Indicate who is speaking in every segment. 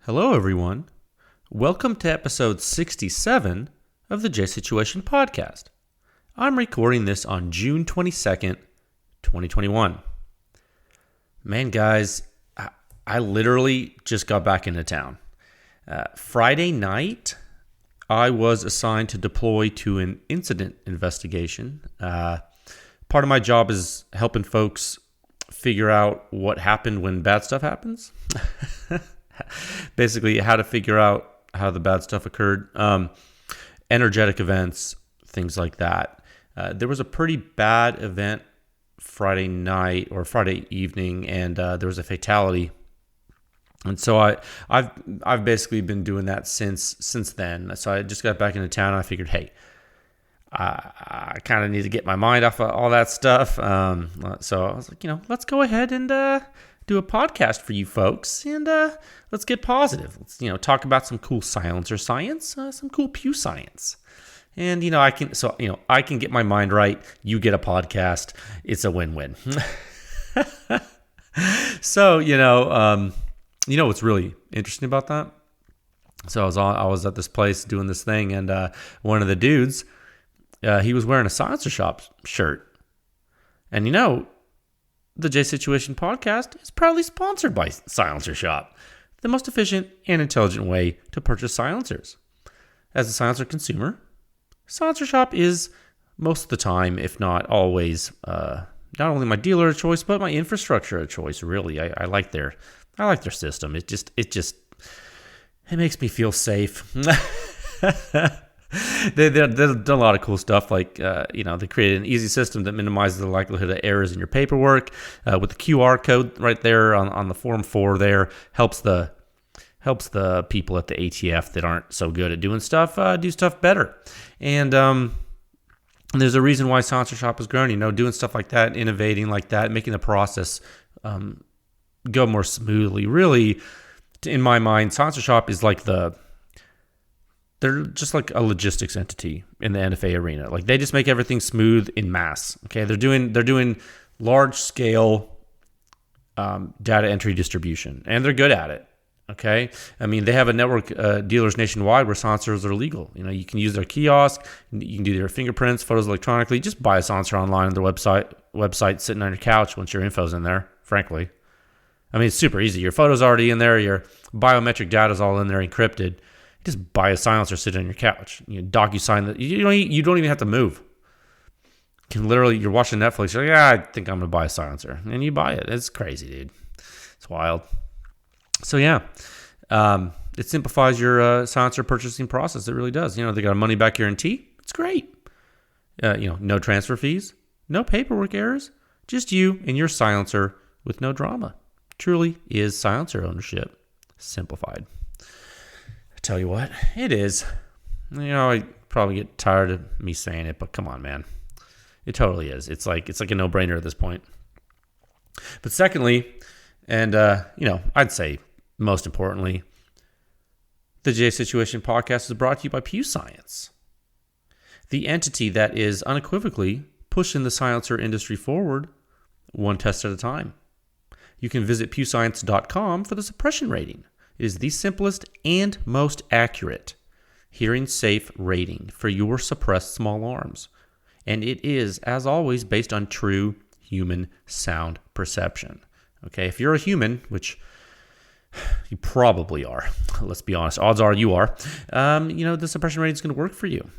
Speaker 1: Hello, everyone. Welcome to episode 67 of the J Situation Podcast. I'm recording this on June 22nd, 2021. Man, guys, I literally just got back into town. Friday night, I was assigned to deploy to an incident investigation. Part of my job is helping folks figure out what happened when bad stuff happens. Basically, how to figure out how the bad stuff occurred, energetic events, things like that. There was a pretty bad event Friday night or Friday evening, and there was a fatality. And so I've basically been doing that since then. So I just got back into town, and I figured, hey, I kind of need to get my mind off of all that stuff. So I was like, let's go ahead and do a podcast for you folks, and let's get positive. Let's talk about some cool silencer science, some cool PEW science, and I can get my mind right. You get a podcast. It's a win-win. So what's really interesting about that? So I was at this place doing this thing, and one of the dudes, he was wearing a Silencer Shop shirt, and the J Situation Podcast is proudly sponsored by Silencer Shop, the most efficient and intelligent way to purchase silencers. As a silencer consumer, Silencer Shop is most of the time, if not always, not only my dealer of choice, but my infrastructure of choice. Really, I like their system. It makes me feel safe. They've done a lot of cool stuff, like they created an easy system that minimizes the likelihood of errors in your paperwork with the QR code right there on the form 4. There helps the people at the ATF that aren't so good at doing stuff do stuff better. And there's a reason why Silencer Shop has grown. Doing stuff like that, innovating like that, making the process go more smoothly. Really, in my mind, Silencer Shop is like they're just like a logistics entity in the NFA arena. Like, they just make everything smooth in mass. Okay, they're doing large scale data entry distribution, and they're good at it. Okay, I mean, they have a network dealers nationwide where silencers are legal. You can use their kiosk, you can do their fingerprints, photos electronically. Just buy a silencer online on their website, sitting on your couch once your info's in there. Frankly, I mean, it's super easy. Your photo's already in there. Your biometric data's all in there, encrypted. Just buy a silencer, sit on your couch. DocuSign that. You don't even have to move. You can literally, you're watching Netflix. You're like, I think I'm gonna buy a silencer, and you buy it. It's crazy, dude. It's wild. So yeah, it simplifies your silencer purchasing process. It really does. They got a money back guarantee. It's great. No transfer fees, no paperwork errors. Just you and your silencer with no drama. Truly is silencer ownership simplified. I tell you what, it is. I probably get tired of me saying it, but come on, man. It totally is. It's like a no-brainer at this point. But secondly, and I'd say most importantly, the J Situation Podcast is brought to you by PEW Science, the entity that is unequivocally pushing the silencer industry forward one test at a time. You can visit pewscience.com for the suppression rating. It is the simplest and most accurate hearing safe rating for your suppressed small arms. And it is, as always, based on true human sound perception. Okay, if you're a human, which you probably are, let's be honest, odds are you are, the suppression rating is going to work for you.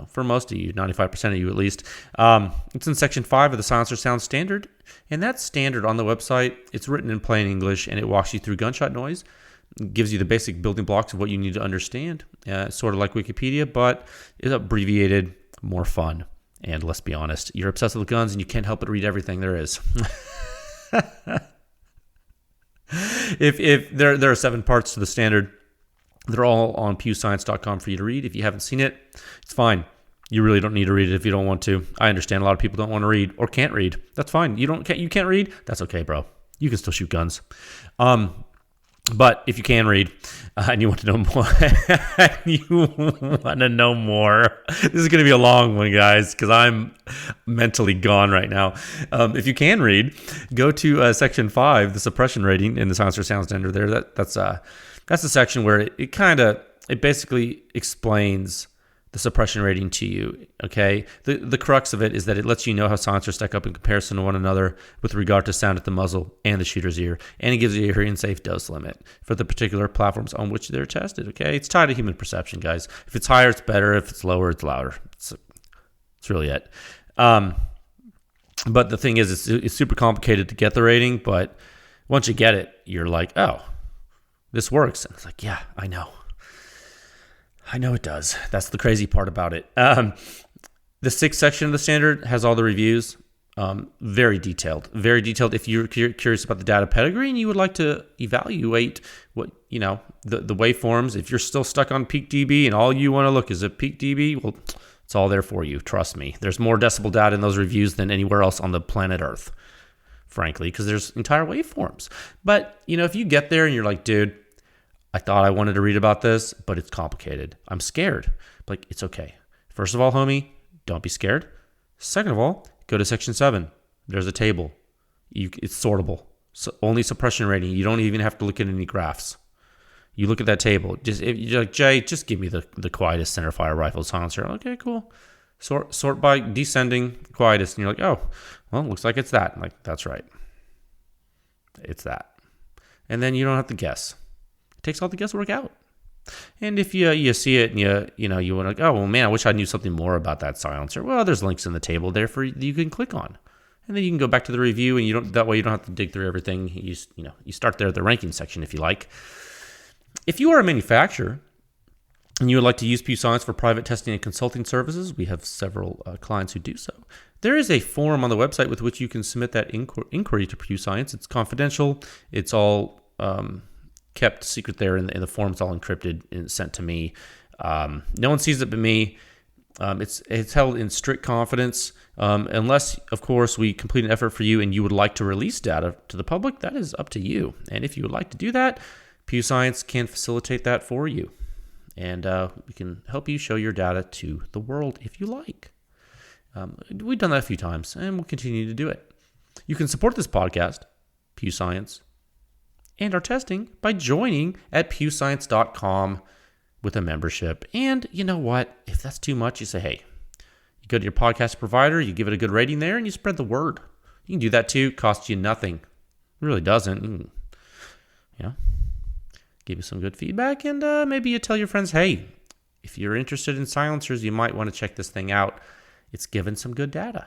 Speaker 1: For most of you, 95% of you at least. It's in Section 5 of the Silencer Sound Standard. And that standard on the website, it's written in plain English, and it walks you through gunshot noise. It gives you the basic building blocks of what you need to understand. Sort of like Wikipedia, but it's abbreviated, more fun. And let's be honest, you're obsessed with guns, and you can't help but read everything there is. If there are 7 parts to the standard, they're all on pewscience.com for you to read. If you haven't seen it, it's fine. You really don't need to read it if you don't want to. I understand a lot of people don't want to read or can't read. That's fine. You can't read. That's okay, bro. You can still shoot guns. But if you can read and you want to know more, this is going to be a long one, guys, because I'm mentally gone right now. If you can read, go to Section 5, the suppression rating in the Silencer Sound Standard there. That's the section where it basically explains the suppression rating to you, okay? The crux of it is that it lets you know how silencers stack up in comparison to one another with regard to sound at the muzzle and the shooter's ear, and it gives you a hearing safe dose limit for the particular platforms on which they're tested, okay? It's tied to human perception, guys. If it's higher, it's better. If it's lower, it's louder. It's really it. But the thing is, it's super complicated to get the rating, but once you get it, you're like, oh, this works. And it's like, yeah, I know it does. That's the crazy part about it. The sixth section of the standard has all the reviews. Very detailed. If you're curious about the data pedigree and you would like to evaluate what, the waveforms, if you're still stuck on peak dB and all you want to look is at peak dB, well, it's all there for you. Trust me. There's more decibel data in those reviews than anywhere else on the planet Earth, frankly, because there's entire waveforms. But, if you get there and you're like, dude, I thought I wanted to read about this, but it's complicated. I'm scared. Like, it's okay. First of all, homie, don't be scared. Second of all, go to section 7. There's a table. It's sortable. So only suppression rating. You don't even have to look at any graphs. You look at that table. If you're like, Jay, just give me the quietest centerfire rifle silencer. Okay, cool. Sort by descending quietest. And you're like, oh, well, looks like it's that. I'm like, that's right. It's that. And then you don't have to guess. It takes all the guesswork out. And if you see it and you want to, oh, well, man, I wish I knew something more about that silencer. Well, there's links in the table there for you can click on. And then you can go back to the review, and that way you don't have to dig through everything. You start there at the ranking section if you like. If you are a manufacturer and you would like to use PEW Science for private testing and consulting services, we have several clients who do so. There is a form on the website with which you can submit that inquiry to PEW Science. It's confidential. It's all kept secret there, and the form's all encrypted and sent to me. No one sees it but me. It's held in strict confidence, unless, of course, we complete an effort for you and you would like to release data to the public. That is up to you. And if you would like to do that, PEW Science can facilitate that for you. And we can help you show your data to the world if you like. We've done that a few times, and we'll continue to do it. You can support this podcast, PEW Science, and our testing by joining at pewscience.com with a membership. And you know what? If that's too much, you say, hey, you go to your podcast provider, you give it a good rating there, and you spread the word. You can do that too. Costs you nothing. It really doesn't. Give you some good feedback, and maybe you tell your friends, hey, if you're interested in silencers, you might want to check this thing out. It's given some good data.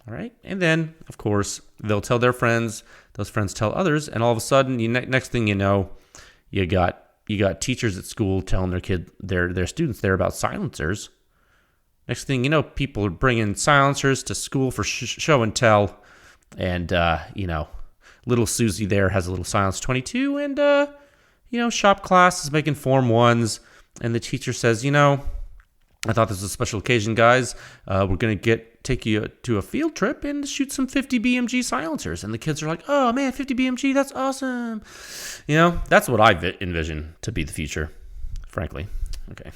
Speaker 1: All right. And then, of course, they'll tell their friends. Those friends tell others. And all of a sudden, next thing you know, you got teachers at school telling their students there about silencers. Next thing you know, people are bringing silencers to school for show and tell. And, little Susie there has a little Silence 22. And, shop class is making Form 1s. And the teacher says, I thought this was a special occasion, guys. We're going to take you to a field trip and shoot some 50 BMG silencers. And the kids are like, oh, man, 50 BMG, that's awesome. That's what I envision to be the future, frankly. Okay.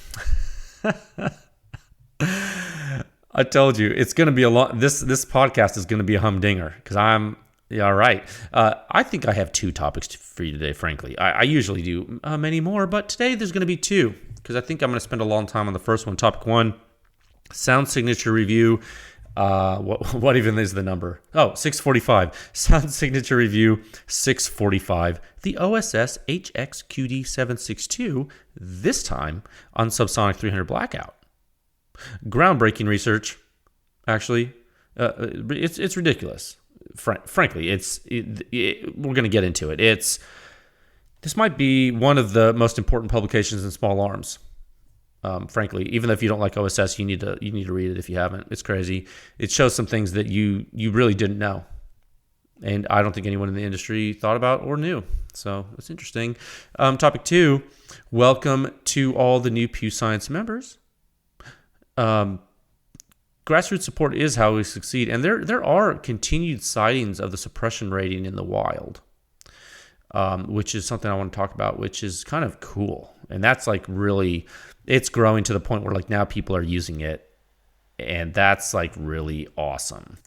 Speaker 1: I told you, it's going to be a lot. This podcast is going to be a humdinger because all right. I think I have 2 topics for you today, frankly. I usually do many more, but today there's going to be 2 because I think I'm going to spend a long time on the first one. Topic 1, sound signature review. What even is the number? Oh, 645. Sound signature review 645. The OSS HX-QD 762, this time on Subsonic 300 Blackout. Groundbreaking research, actually. It's ridiculous. Frankly, we're going to get into it. This might be one of the most important publications in small arms. Frankly, even if you don't like OSS, you need to read it if you haven't. It's crazy. It shows some things that you really didn't know, and I don't think anyone in the industry thought about or knew. So it's interesting. Topic 2: welcome to all the new PEW Science members. Grassroots support is how we succeed, and there are continued sightings of the suppression rating in the wild, which is something I want to talk about, which is kind of cool. And that's like really, it's growing to the point where like now people are using it, and that's like really awesome.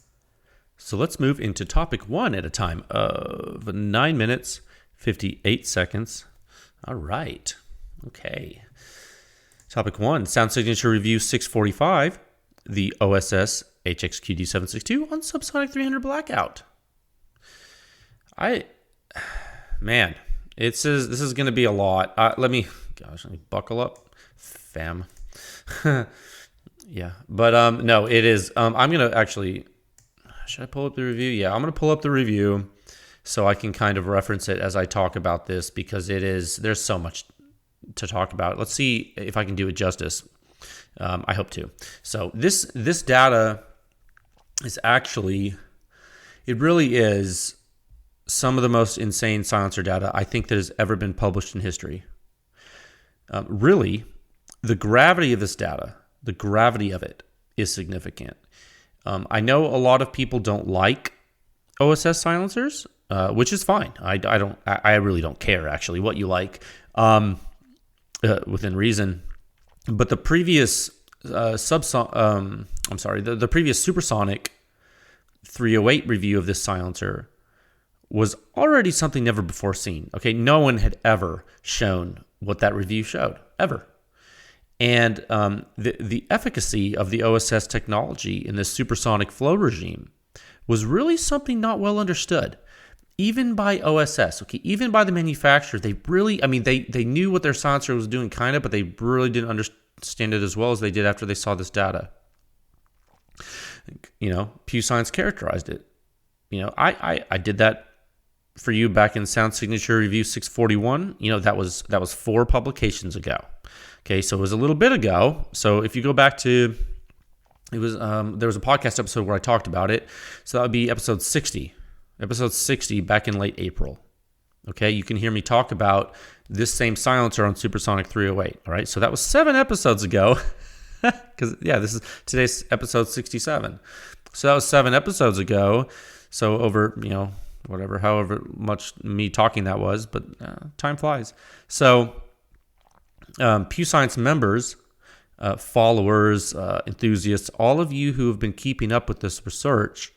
Speaker 1: So let's move into topic 1 at a time of 9 minutes, 58 seconds. All right. Okay. Topic 1, Sound Signature Review 645, the OSS HX-QD 762 on Subsonic 300 Blackout. Man, this is going to be a lot. Let me buckle up, fam. Yeah, but no, it is. I'm going to actually, should I pull up the review? Yeah, I'm going to pull up the review so I can kind of reference it as I talk about this, because there's so much to talk about. Let's see if I can do it justice. I hope to. So this data is actually, it really is some of the most insane silencer data I think that has ever been published in history. Really, the gravity of this data, the gravity of it is significant. I know a lot of people don't like OSS silencers, which is fine. I really don't care actually what you like, within reason. But the previous the previous Supersonic 308 review of this silencer was already something never before seen. Okay, no one had ever shown what that review showed, ever. And the efficacy of the OSS technology in this supersonic flow regime was really something not well understood, even by OSS. Okay, even by the manufacturer, they really, they knew what their silencer was doing, kind of, but they really didn't understand it as well as they did after they saw this data. PEW Science characterized it. I did that for you back in Sound Signature Review 641. That was 4 publications ago. Okay, so it was a little bit ago. So if you go back to, there was a podcast episode where I talked about it. So that would be episode 60 back in late April. Okay, you can hear me talk about this same silencer on Supersonic 308. All right, so that was 7 episodes ago. Because, this is today's episode 67. So that was 7 episodes ago. So over, however much me talking that was, but time flies. So PEW Science members, followers, enthusiasts, all of you who have been keeping up with this research,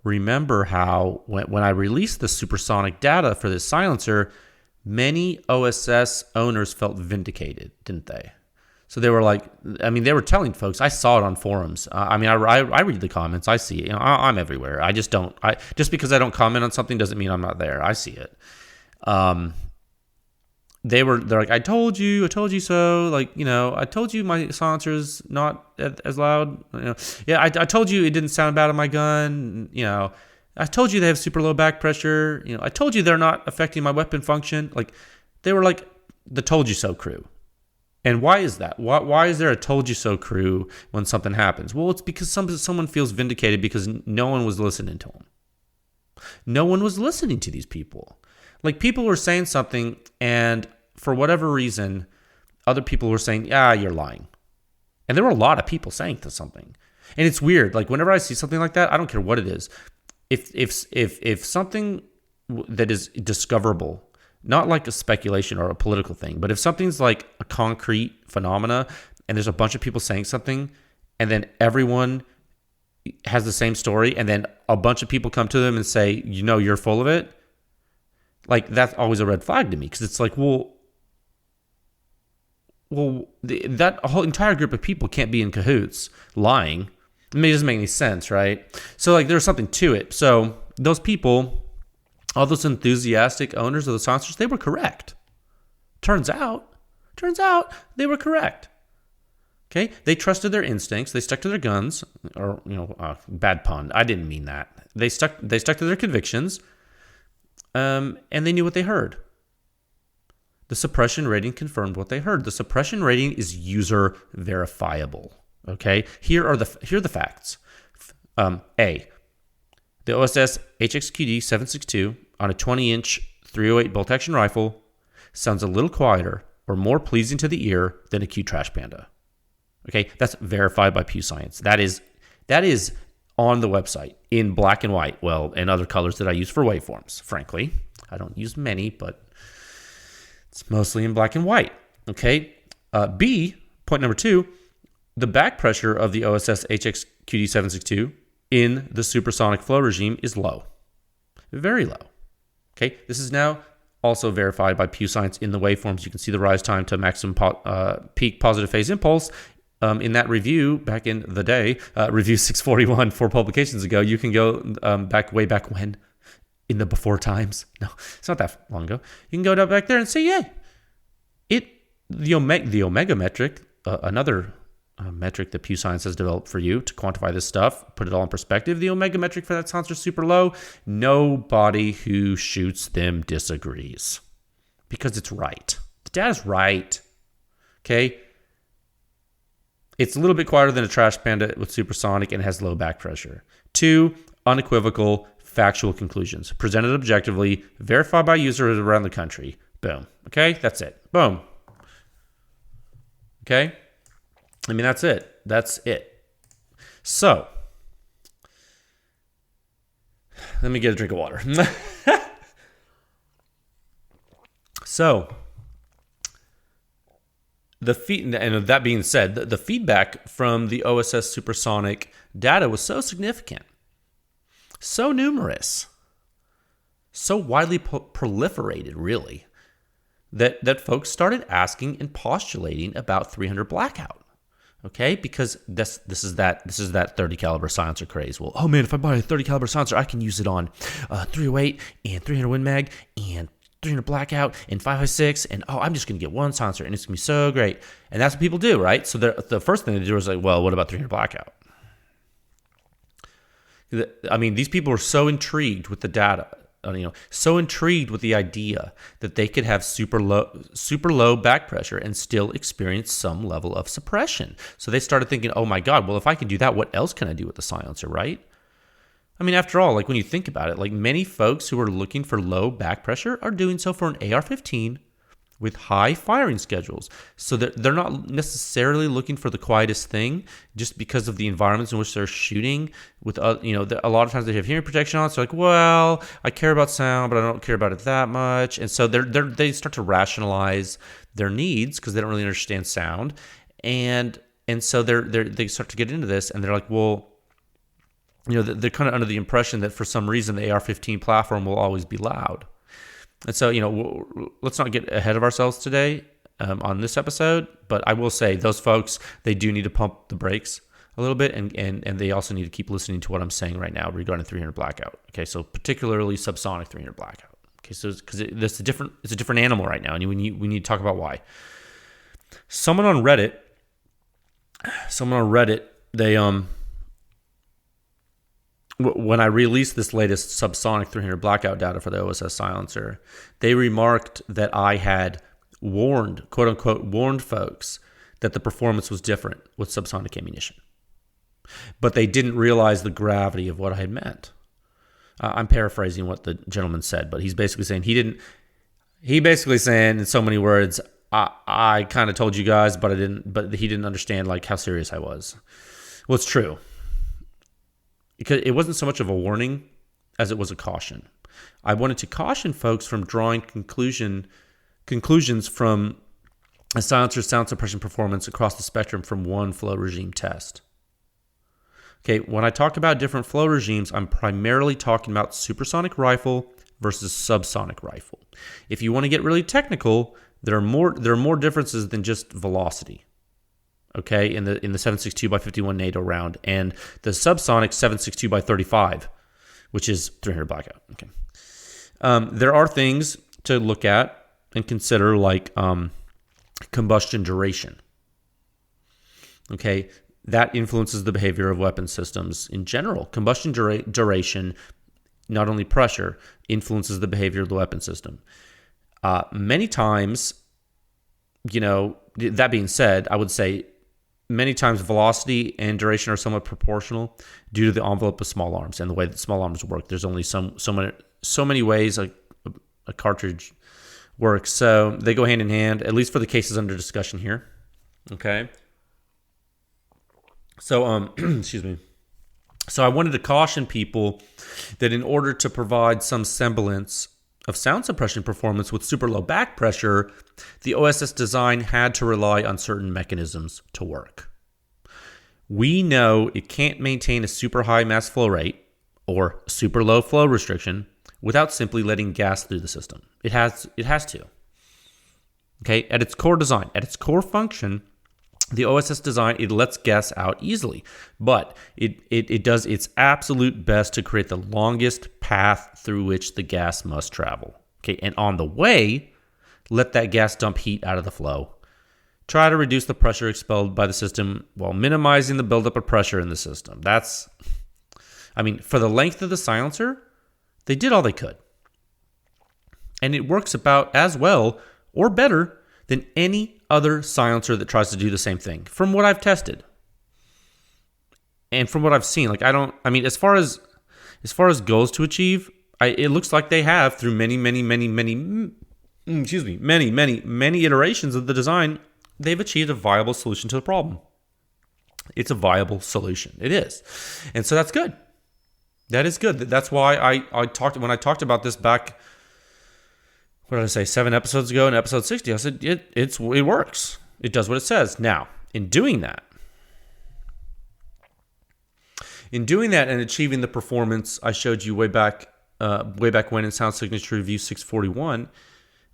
Speaker 1: remember how when I released the supersonic data for this silencer, many OSS owners felt vindicated, didn't they? So they were like, they were telling folks, I saw it on forums. I read the comments, I see it. I'm everywhere. Just because I don't comment on something doesn't mean I'm not there. I see it. They're like, I told you so. I told you my silencer's not as loud. I told you it didn't sound bad on my gun. I told you they have super low back pressure. I told you they're not affecting my weapon function. They were like the told you so crew. And why is that? Why is there a told you so crew when something happens? Well, it's because someone feels vindicated because no one was listening to them. No one was listening to these people. People were saying something, and for whatever reason, other people were saying, you're lying. And there were a lot of people saying something. And it's weird. Whenever I see something like that, I don't care what it is. If something that is discoverable, not like a speculation or a political thing, but if something's like a concrete phenomena and there's a bunch of people saying something and then everyone has the same story and then a bunch of people come to them and say, you're full of it, that's always a red flag to me, because it's like, that whole entire group of people can't be in cahoots lying. It doesn't make any sense, right? So there's something to it. So those people, all those enthusiastic owners of the silencers, they were correct. Turns out they were correct. Okay, they trusted their instincts. They stuck to their guns, or bad pun. I didn't mean that. They stuck to their convictions, and they knew what they heard. The suppression rating confirmed what they heard. The suppression rating is user verifiable. Okay, here are the facts. A. The OSS HX-QD 762 on a 20-inch 308 bolt-action rifle sounds a little quieter or more pleasing to the ear than a Q Trash Panda. Okay, that's verified by PEW Science. That is on the website in black and white, and other colors that I use for waveforms, frankly. I don't use many, but it's mostly in black and white. Okay, B, point number 2, the back pressure of the OSS HX-QD 762 in the supersonic flow regime is low. Very low. Okay, this is now also verified by PEW Science in the waveforms. You can see the rise time to maximum peak positive phase impulse. In that review back in the day, review 641 4 publications ago, you can go way back when, in the before times. No, it's not that long ago. You can go back there and say, yeah, the omega metric, another metric that PEW Science has developed for you to quantify this stuff, put it all in perspective. The omega metric for that silencer is super low. Nobody who shoots them disagrees because it's right. The data's right. Okay. It's a little bit quieter than a trash panda with supersonic and has low back pressure. 2, unequivocal, factual conclusions. Presented objectively, verified by users around the country. Boom. Okay? That's it. Boom. Okay? I mean, that's it. That's it. So, let me get a drink of water. So, and that being said, the feedback from the OSS supersonic data was so significant, so numerous, so widely proliferated, really, that folks started asking and postulating about 300 blackout. Okay, because this is that 30 caliber silencer craze. Well, oh man, if I buy a 30 caliber silencer, I can use it on 308 and 300 Win Mag and 300 blackout and 5.56, and I'm just going to get one silencer and it's going to be so great. And that's what people do, right? So the first thing they do is like, well, what about 300 blackout? I mean, these people are so intrigued with the data, so intrigued with the idea that they could have super low back pressure and still experience some level of suppression. So they started thinking, oh my God, well, if I can do that, what else can I do with the silencer, right? I mean, after all, like when you think about it, like many folks who are looking for low back pressure are doing so for an AR-15 with high firing schedules. So they're not necessarily looking for the quietest thing just because of the environments in which they're shooting. With a lot of times they have hearing protection on. So like, well, I care about sound, but I don't care about it that much. And so they start to rationalize their needs because they don't really understand sound, and so they start to get into this, and they're like, well, they're kind of under the impression that for some reason the AR-15 platform will always be loud. And so, let's not get ahead of ourselves today on this episode, but I will say those folks, they do need to pump the brakes a little bit, and they also need to keep listening to what I'm saying right now regarding 300 blackout. Okay, so particularly subsonic 300 blackout. Okay, so because it's a different animal right now, and we need to talk about why. Someone on Reddit, they when I released this latest subsonic 300 blackout data for the OSS silencer, they remarked that I had warned, quote unquote, warned folks that the performance was different with subsonic ammunition. But they didn't realize the gravity of what I had meant. I'm paraphrasing what the gentleman said, but he's basically saying he basically saying in so many words, I kind of told you guys, but he didn't understand like how serious I was. Well, it's true. Because it wasn't so much of a warning as it was a caution. I wanted to caution folks from drawing conclusions from a silencer's sound suppression performance across the spectrum from one flow regime test. Okay, when I talk about different flow regimes, I'm primarily talking about supersonic rifle versus subsonic rifle. If you want to get really technical, there are more differences than just velocity. Okay, in the 7.62 by 51 NATO round, and the subsonic 7.62 by 35, which is 300 blackout. Okay, there are things to look at and consider, like combustion duration. Okay, that influences the behavior of weapon systems in general. Combustion duration, not only pressure, influences the behavior of the weapon system. Many times, that being said, I would say many times velocity and duration are somewhat proportional due to the envelope of small arms and the way that small arms work. There's only so many ways a cartridge works. So they go hand in hand, at least for the cases under discussion here. Okay. So, excuse me. So I wanted to caution people that in order to provide some semblance of sound suppression performance with super low back pressure, the OSS design had to rely on certain mechanisms to work. We know it can't maintain a super high mass flow rate or super low flow restriction without simply letting gas through the system. It has to. Okay, at its core design, at its core function, the OSS design, it lets gas out easily, but it does its absolute best to create the longest path through which the gas must travel. Okay, and on the way, let that gas dump heat out of the flow. Try to reduce the pressure expelled by the system while minimizing the buildup of pressure in the system. For the length of the silencer, they did all they could. And it works about as well or better than any other silencer that tries to do the same thing, from what I've tested. And from what I've seen, as far as goals to achieve, it looks like they have, through many iterations of the design, they've achieved a viable solution to the problem. It's a viable solution. It is. And so that's good. That is good. That's why I talked about this back, what did I say, 7 episodes ago in episode 60. I said it works. It does what it says. Now, in doing that and achieving the performance I showed you way back when in Sound Signature Review 641,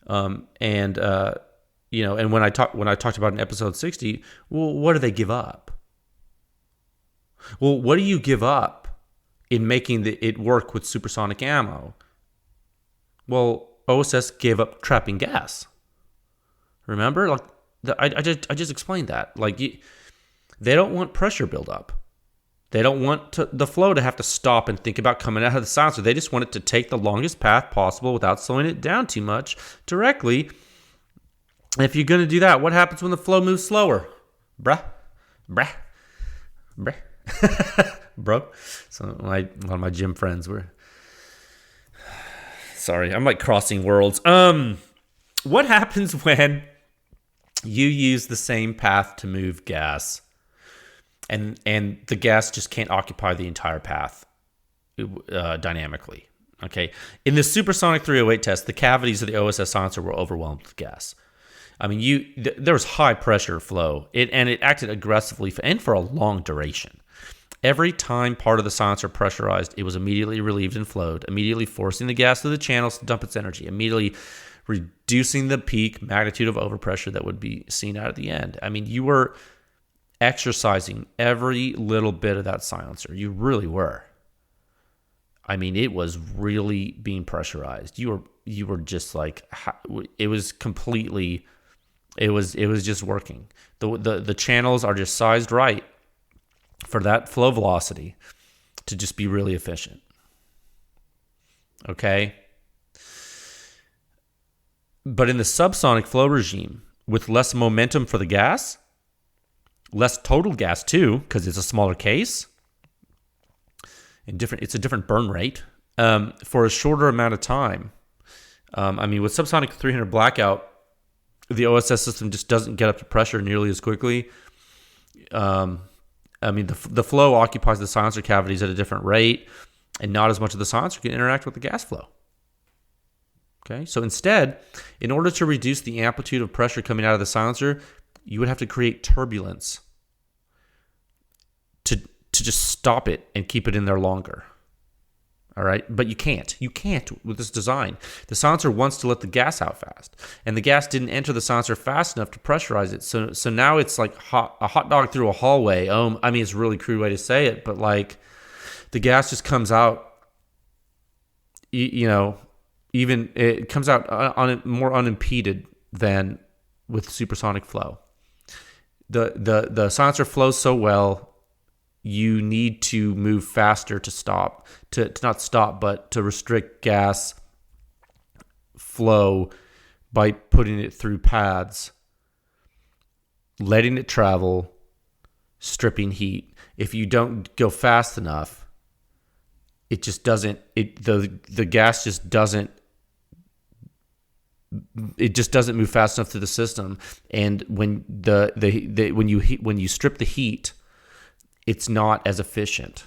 Speaker 1: and when I talked about in episode 60, well, what do they give up? Well, what do you give up in making it work with supersonic ammo? Well, OSS gave up trapping gas. Remember? I just explained that. They don't want pressure buildup. They don't want the flow to have to stop and think about coming out of the silencer. They just want it to take the longest path possible without slowing it down too much directly. And if you're going to do that, what happens when the flow moves slower? Bruh. Bro. So one of my gym friends were... Sorry, I'm like crossing worlds. What happens when you use the same path to move gas and the gas just can't occupy the entire path dynamically? Okay. In the Supersonic 308 test, the cavities of the OSS silencer were overwhelmed with gas. There was high pressure flow. It acted aggressively and for a long duration. Every time part of the silencer pressurized, it was immediately relieved and flowed, immediately forcing the gas through the channels to dump its energy, immediately reducing the peak magnitude of overpressure that would be seen out at the end. You were exercising every little bit of that silencer. You really were. It was really being pressurized. You were just like, it was completely, it was just working. The channels are just sized right for that flow velocity to just be really efficient. Okay? But in the subsonic flow regime, with less momentum for the gas, less total gas too, because it's a smaller case, and it's a different burn rate, for a shorter amount of time. With subsonic 300 blackout, the OSS system just doesn't get up to pressure nearly as quickly. The flow occupies the silencer cavities at a different rate, and not as much of the silencer can interact with the gas flow. Okay, so instead, in order to reduce the amplitude of pressure coming out of the silencer, you would have to create turbulence to just stop it and keep it in there longer. All right, but you can't with this design. The silencer wants to let the gas out fast, and the gas didn't enter the silencer fast enough to pressurize it. So now it's like a hot dog through a hallway. It's a really crude way to say it, but the gas just comes out. Even it comes out more unimpeded than with supersonic flow. The silencer flows so well. You need to move faster to stop, to not stop, but to restrict gas flow by putting it through paths, letting it travel, stripping heat. If you don't go fast enough, it just doesn't. The gas just doesn't. It just doesn't move fast enough through the system, and when when you strip the heat, it's not as efficient.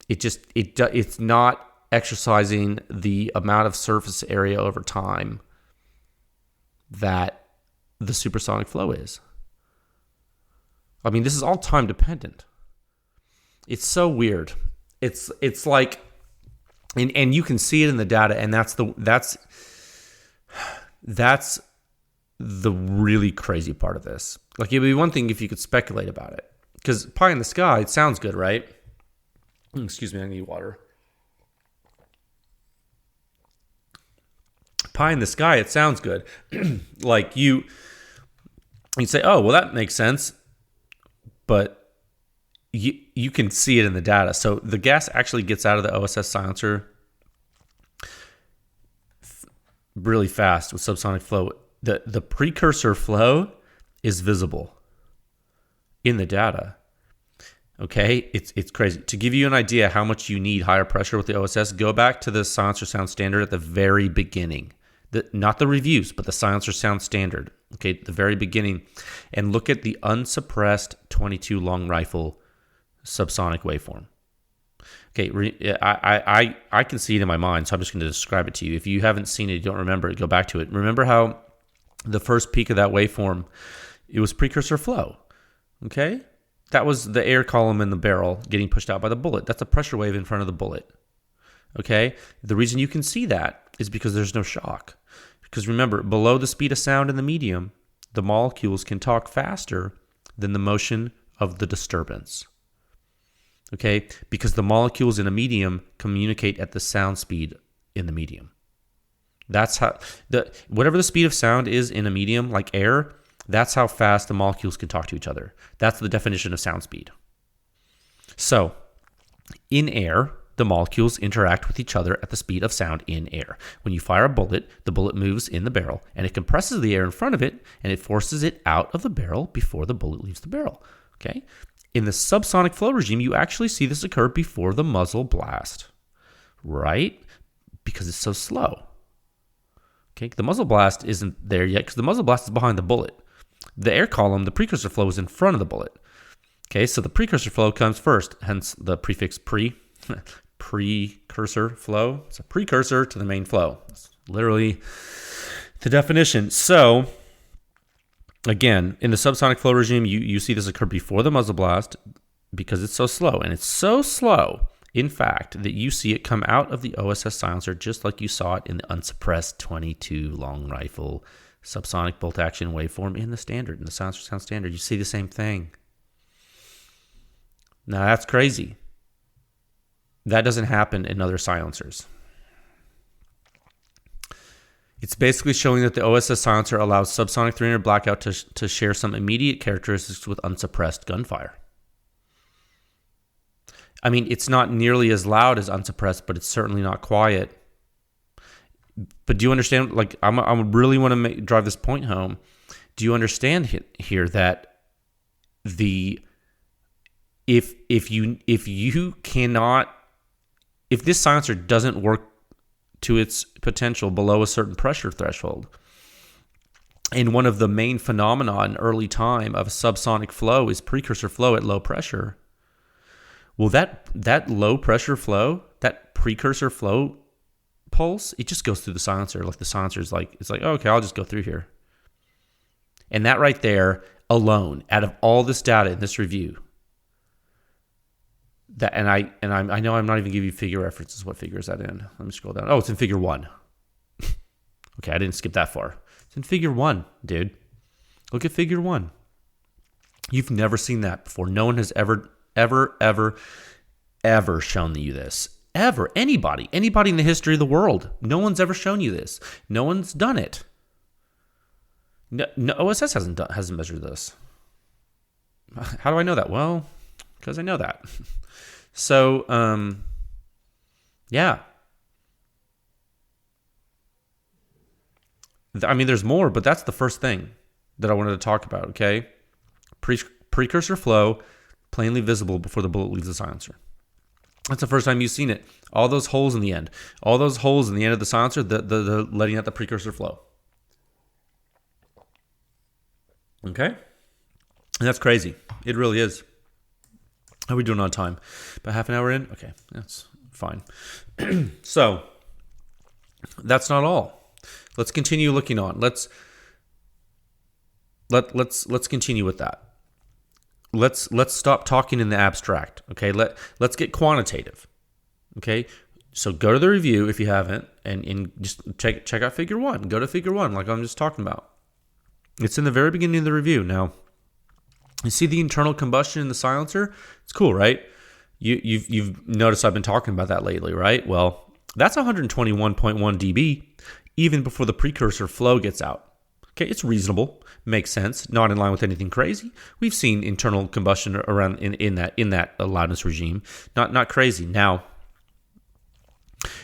Speaker 1: It's not exercising the amount of surface area over time that the supersonic flow is. This is all time dependent. It's so weird. It's like And you can see it in the data, and that's the really crazy part of this. Like, it'd be one thing if you could speculate about it, because pie in the sky, it sounds good, right? Excuse me, I need water. Pie in the sky, it sounds good. Like you say, oh, well, that makes sense, but you can see it in the data. So the gas actually gets out of the OSS silencer really fast with subsonic flow. The precursor flow is visible in the data. Okay, it's crazy. To give you an idea how much you need higher pressure with the OSS, go back to the silencer sound standard at the very beginning. Not the reviews, but the silencer sound standard. Okay, the very beginning, and look at the unsuppressed 22 long rifle subsonic waveform. Okay, I can see it in my mind, so I'm just going to describe it to you. If you haven't seen it, you don't remember it, go back to it. Remember how the first peak of that waveform, it was precursor flow. Okay, that was the air column in the barrel getting pushed out by the bullet. That's a pressure wave in front of the bullet. Okay, the reason you can see that is because there's no shock. Because remember, below the speed of sound in the medium, the molecules can talk faster than the motion of the disturbance. Okay, because the molecules in a medium communicate at the sound speed in the medium. That's how whatever the speed of sound is in a medium like air, that's how fast the molecules can talk to each other. That's the definition of sound speed. So, in air, the molecules interact with each other at the speed of sound in air. When you fire a bullet, the bullet moves in the barrel, and it compresses the air in front of it, and it forces it out of the barrel before the bullet leaves the barrel. Okay? In the subsonic flow regime, you actually see this occur before the muzzle blast, right? Because it's so slow. Okay? The muzzle blast isn't there yet because the muzzle blast is behind the bullet. The air column, the precursor flow, is in front of the bullet. Okay? So the precursor flow comes first, hence the prefix pre. Precursor flow. It's a precursor to the main flow. It's literally the definition. So, again, in the subsonic flow regime, you see this occur before the muzzle blast because it's so slow. And it's so slow, in fact, that you see it come out of the OSS silencer just like you saw it in the unsuppressed 22 long rifle subsonic bolt action waveform in the standard, in the silencer sound standard. You see the same thing. Now, that's crazy. That doesn't happen in other silencers. It's basically showing that the OSS silencer allows subsonic 300 blackout to share some immediate characteristics with unsuppressed gunfire. I mean, it's not nearly as loud as unsuppressed, but it's certainly not quiet. But do you understand? Like, I really want to drive this point home. Do you understand here that if this silencer doesn't work to its potential below a certain pressure threshold, and one of the main phenomena in early time of subsonic flow is precursor flow at low pressure, well, that low pressure flow, that precursor flow pulse, it just goes through the silencer. Like the silencer's like, it's like, oh, okay, I'll just go through here. And that right there alone, out of all this data in this review, that, and I know I'm not even giving you figure references. What figure is that in? Let me scroll down. Oh, it's in figure 1. Okay, I didn't skip that far. It's in figure 1, dude. Look at figure 1. You've never seen that before. No one has ever shown you this. Ever. Anybody in the history of the world. No one's ever shown you this. No one's done it. No, OSS hasn't measured this. How do I know that? Well, because I know that. So, yeah. I mean, there's more, but that's the first thing that I wanted to talk about, okay? Precursor flow, plainly visible before the bullet leaves the silencer. That's the first time you've seen it. All those holes in the end. All those holes in the end of the silencer, the letting out the precursor flow. Okay? And that's crazy. It really is. How are we doing on time? About half an hour in? Okay, that's fine. So, that's not all. Let's continue looking on. Let's continue with that. Let's stop talking in the abstract. Okay, let's get quantitative. Okay, So go to the review if you haven't, and just check out figure 1. Go to figure 1 like I'm just talking about. It's in the very beginning of the review. Now, you see the internal combustion in the silencer? It's cool, right? You've noticed I've been talking about that lately, right? Well, that's 121.1 dB even before the precursor flow gets out. Okay, it's reasonable, makes sense, not in line with anything crazy. We've seen internal combustion around in that loudness regime, not crazy. Now,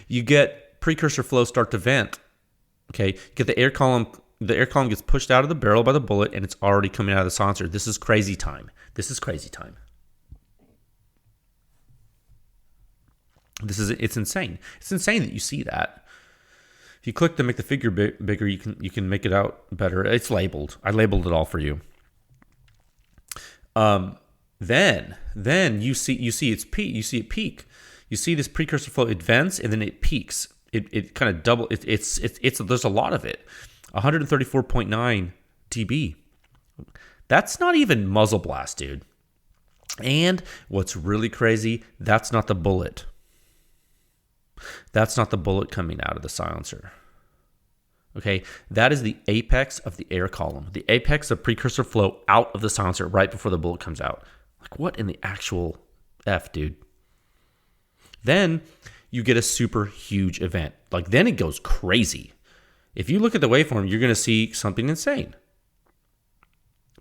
Speaker 1: you get precursor flow start to vent. Okay, you get the air column. The air column gets pushed out of the barrel by the bullet, and it's already coming out of the silencer. This is crazy time. It's insane. It's insane that you see that. If you click to make the figure bigger, you can make it out better. It's labeled. I labeled it all for you. Then you see its peak. You see it peak. You see this precursor flow. It vents and then it peaks. It kind of double. It's there's a lot of it. 134.9 dB. That's not even muzzle blast, dude. And what's really crazy, that's not the bullet. That's not the bullet coming out of the silencer. Okay, that is the apex of the air column. The apex of precursor flow out of the silencer right before the bullet comes out. Like, what in the actual F, dude? Then you get a super huge event. Like, then it goes crazy. If you look at the waveform, you're going to see something insane.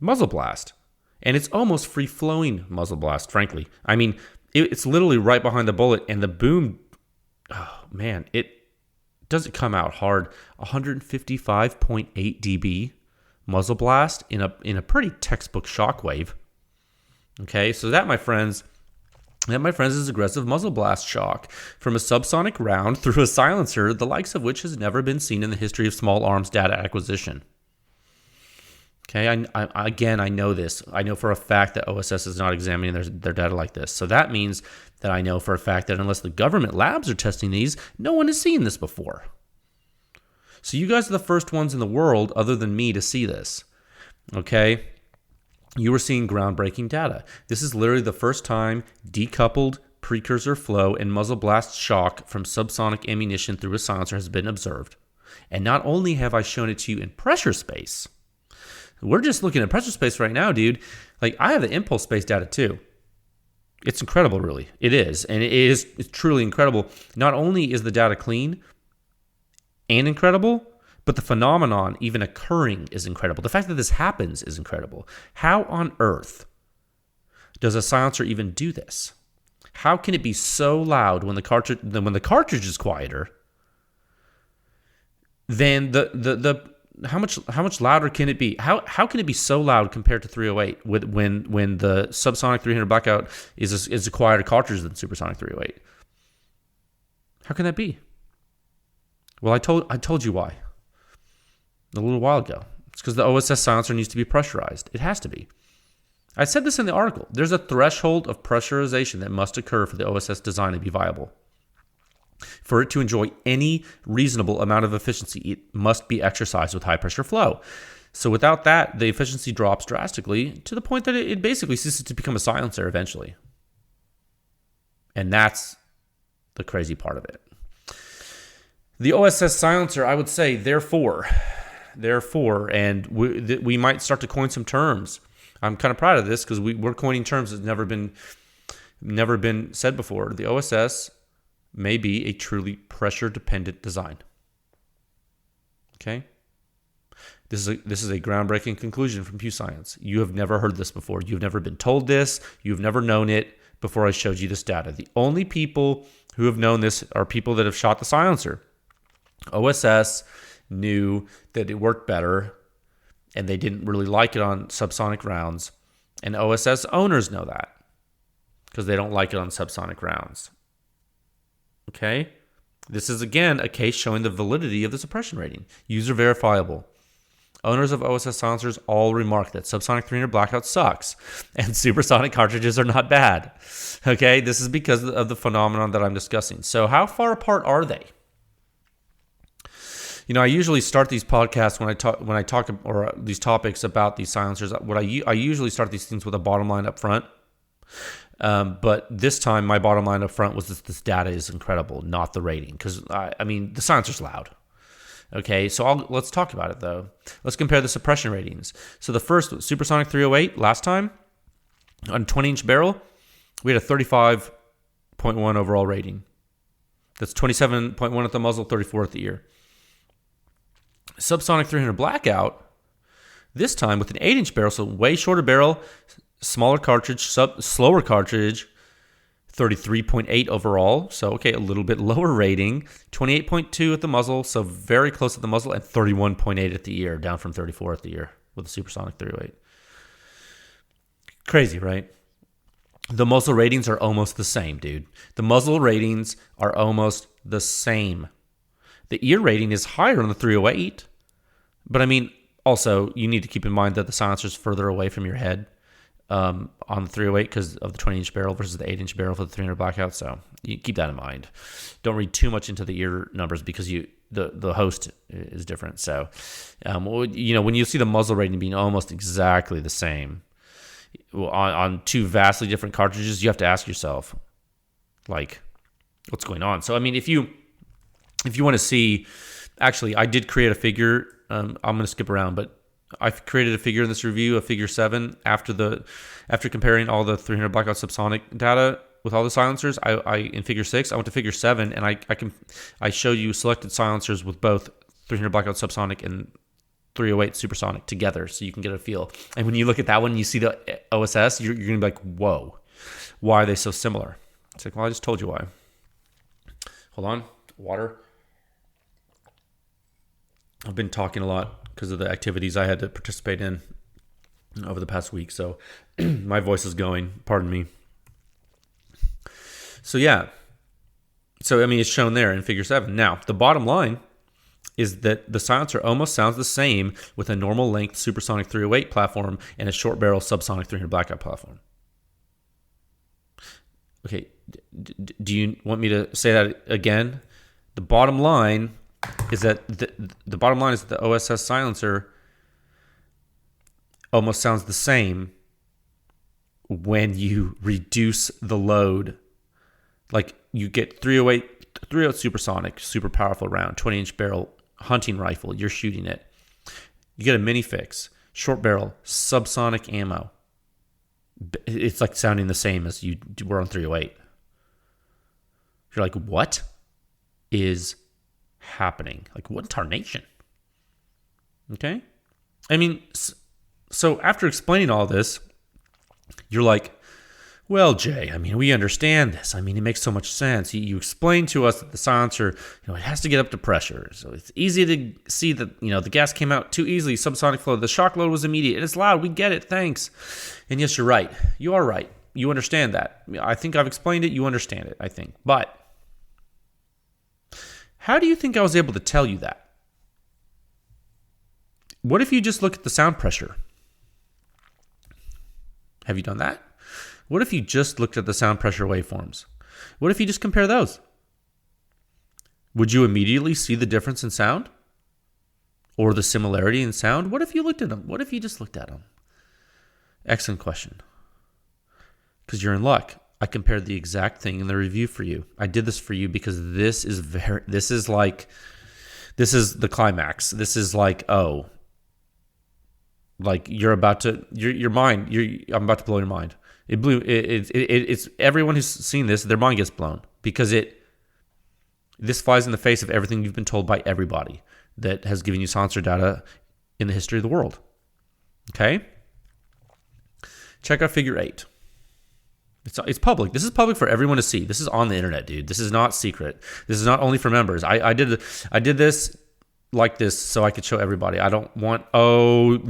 Speaker 1: Muzzle blast. And it's almost free-flowing muzzle blast, frankly. I mean, it's literally right behind the bullet, and the boom, oh, man, it doesn't come out hard. 155.8 dB muzzle blast in a pretty textbook shockwave. Okay, so that, my friends, is aggressive muzzle blast shock from a subsonic round through a silencer, the likes of which has never been seen in the history of small arms data acquisition. Okay, I know this. I know for a fact that OSS is not examining their data like this. So that means that I know for a fact that unless the government labs are testing these, no one has seen this before. So you guys are the first ones in the world, other than me, to see this. Okay? You are seeing groundbreaking data. This is literally the first time decoupled precursor flow and muzzle blast shock from subsonic ammunition through a silencer has been observed. And not only have I shown it to you in pressure space, we're just looking at pressure space right now, dude. Like, I have the impulse space data too. It's incredible, really. It is. And it's truly incredible. Not only is the data clean and incredible, but the phenomenon even occurring is incredible. The fact that this happens is incredible. How on earth does a silencer even do this? How can it be so loud when the cartridge is quieter than the how much louder can it be? How can it be so loud compared to 308 when the subsonic 300 blackout is a quieter cartridge than supersonic 308? How can that be? Well, I told you why a little while ago. It's because the OSS silencer needs to be pressurized. It has to be. I said this in the article. There's a threshold of pressurization that must occur for the OSS design to be viable. For it to enjoy any reasonable amount of efficiency, it must be exercised with high pressure flow. So without that, the efficiency drops drastically to the point that it basically ceases to become a silencer eventually. And that's the crazy part of it. The OSS silencer, I would say, therefore, and we might start to coin some terms. I'm kind of proud of this because we're coining terms that's never been said before. The OSS may be a truly pressure-dependent design. Okay? This is a groundbreaking conclusion from PEW Science. You have never heard this before. You've never been told this. You've never known it before I showed you this data. The only people who have known this are people that have shot the silencer. OSS knew that it worked better, and they didn't really like it on subsonic rounds. And OSS owners know that because they don't like it on subsonic rounds. Okay? This is, again, a case showing the validity of the suppression rating. User verifiable. Owners of OSS silencers all remark that subsonic 300 blackout sucks and supersonic cartridges are not bad. Okay? This is because of the phenomenon that I'm discussing. So how far apart are they? You know, I usually start these podcasts when I talk or these topics about these silencers. I usually start these things with a bottom line up front. But this time, my bottom line up front was this data is incredible, not the rating. Because, I mean, the silencer's loud. Okay, so let's talk about it, though. Let's compare the suppression ratings. So the first, Supersonic 308, last time, on a 20-inch barrel, we had a 35.1 overall rating. That's 27.1 at the muzzle, 34 at the ear. Subsonic 300 Blackout, this time with an 8-inch barrel, so way shorter barrel, smaller cartridge, slower cartridge, 33.8 overall. So, okay, a little bit lower rating. 28.2 at the muzzle, so very close at the muzzle, and 31.8 at the ear, down from 34 at the ear with the Supersonic 308. Crazy, right? The muzzle ratings are almost the same, dude. The muzzle ratings are almost the same. The ear rating is higher on the 308, but I mean, also, you need to keep in mind that the silencer's further away from your head on the 308 because of the 20-inch barrel versus the 8-inch barrel for the 300 Blackout, so you keep that in mind. Don't read too much into the ear numbers because the host is different. So, when you see the muzzle rating being almost exactly the same on two vastly different cartridges, you have to ask yourself, like, what's going on? So, I mean, if you want to see, actually, I did create a figure. I'm going to skip around, but I've created a figure in this review, a figure 7, after comparing all the 300 Blackout Subsonic data with all the silencers. I in figure 6, I went to figure 7, and I show you selected silencers with both 300 Blackout Subsonic and 308 Supersonic together, so you can get a feel. And when you look at that one, and you see the OSS, you're going to be like, whoa, why are they so similar? It's like, well, I just told you why. Hold on, water. I've been talking a lot because of the activities I had to participate in over the past week, so my voice is going. Pardon me. So yeah. So, I mean, it's shown there in figure 7. Now, the bottom line is that the silencer almost sounds the same with a normal length Supersonic 308 platform and a short barrel Subsonic 300 Blackout platform. Okay, do you want me to say that again? The bottom line is that the OSS silencer almost sounds the same when you reduce the load. Like, you get 308 Supersonic, super powerful round, 20-inch barrel hunting rifle, you're shooting it. You get a mini fix, short barrel, subsonic ammo. It's like sounding the same as you were on 308. You're like, what is happening? Like, what tarnation? Okay? I mean, so after explaining all this, you're like, well, Jay, I mean, we understand this. I mean, it makes so much sense. You explained to us that the silencer, it has to get up to pressure. So it's easy to see that, the gas came out too easily. Subsonic flow, the shock load was immediate. And it's loud. We get it. Thanks. And yes, you're right. You are right. You understand that. I think I've explained it. You understand it, I think. But how do you think I was able to tell you that? What if you just look at the sound pressure? Have you done that? What if you just looked at the sound pressure waveforms? What if you just compare those? Would you immediately see the difference in sound? Or the similarity in sound? What if you looked at them? What if you just looked at them? Excellent question. Because you're in luck. I compared the exact thing in the review for you. I did this for you because this is the climax. This is like, oh, like I'm about to blow your mind. It's everyone who's seen this, their mind gets blown because this flies in the face of everything you've been told by everybody that has given you silencer data in the history of the world. Okay? Check out figure 8. It's public. This is public for everyone to see. This is on the internet, dude. This is not secret. This is not only for members. I did this like this so I could show everybody. I don't want,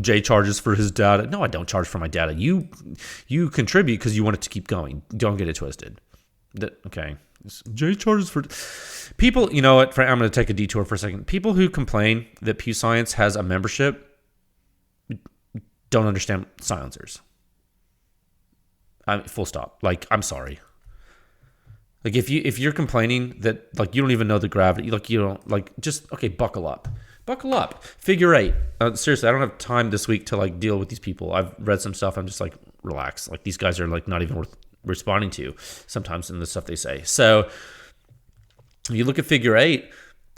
Speaker 1: Jay charges for his data. No, I don't charge for my data. You contribute because you want it to keep going. Don't get it twisted. Okay. Jay charges for people. You know what? I'm going to take a detour for a second. People who complain that PEW Science has a membership don't understand silencers. Full stop. Like, I'm sorry. Like, if you're complaining that, like, you don't even know the gravity, like, you don't, like, just, okay, buckle up. Figure 8. Seriously, I don't have time this week to, like, deal with these people. I've read some stuff. I'm just like, relax. Like, these guys are, like, not even worth responding to sometimes in the stuff they say. So if you look at figure 8,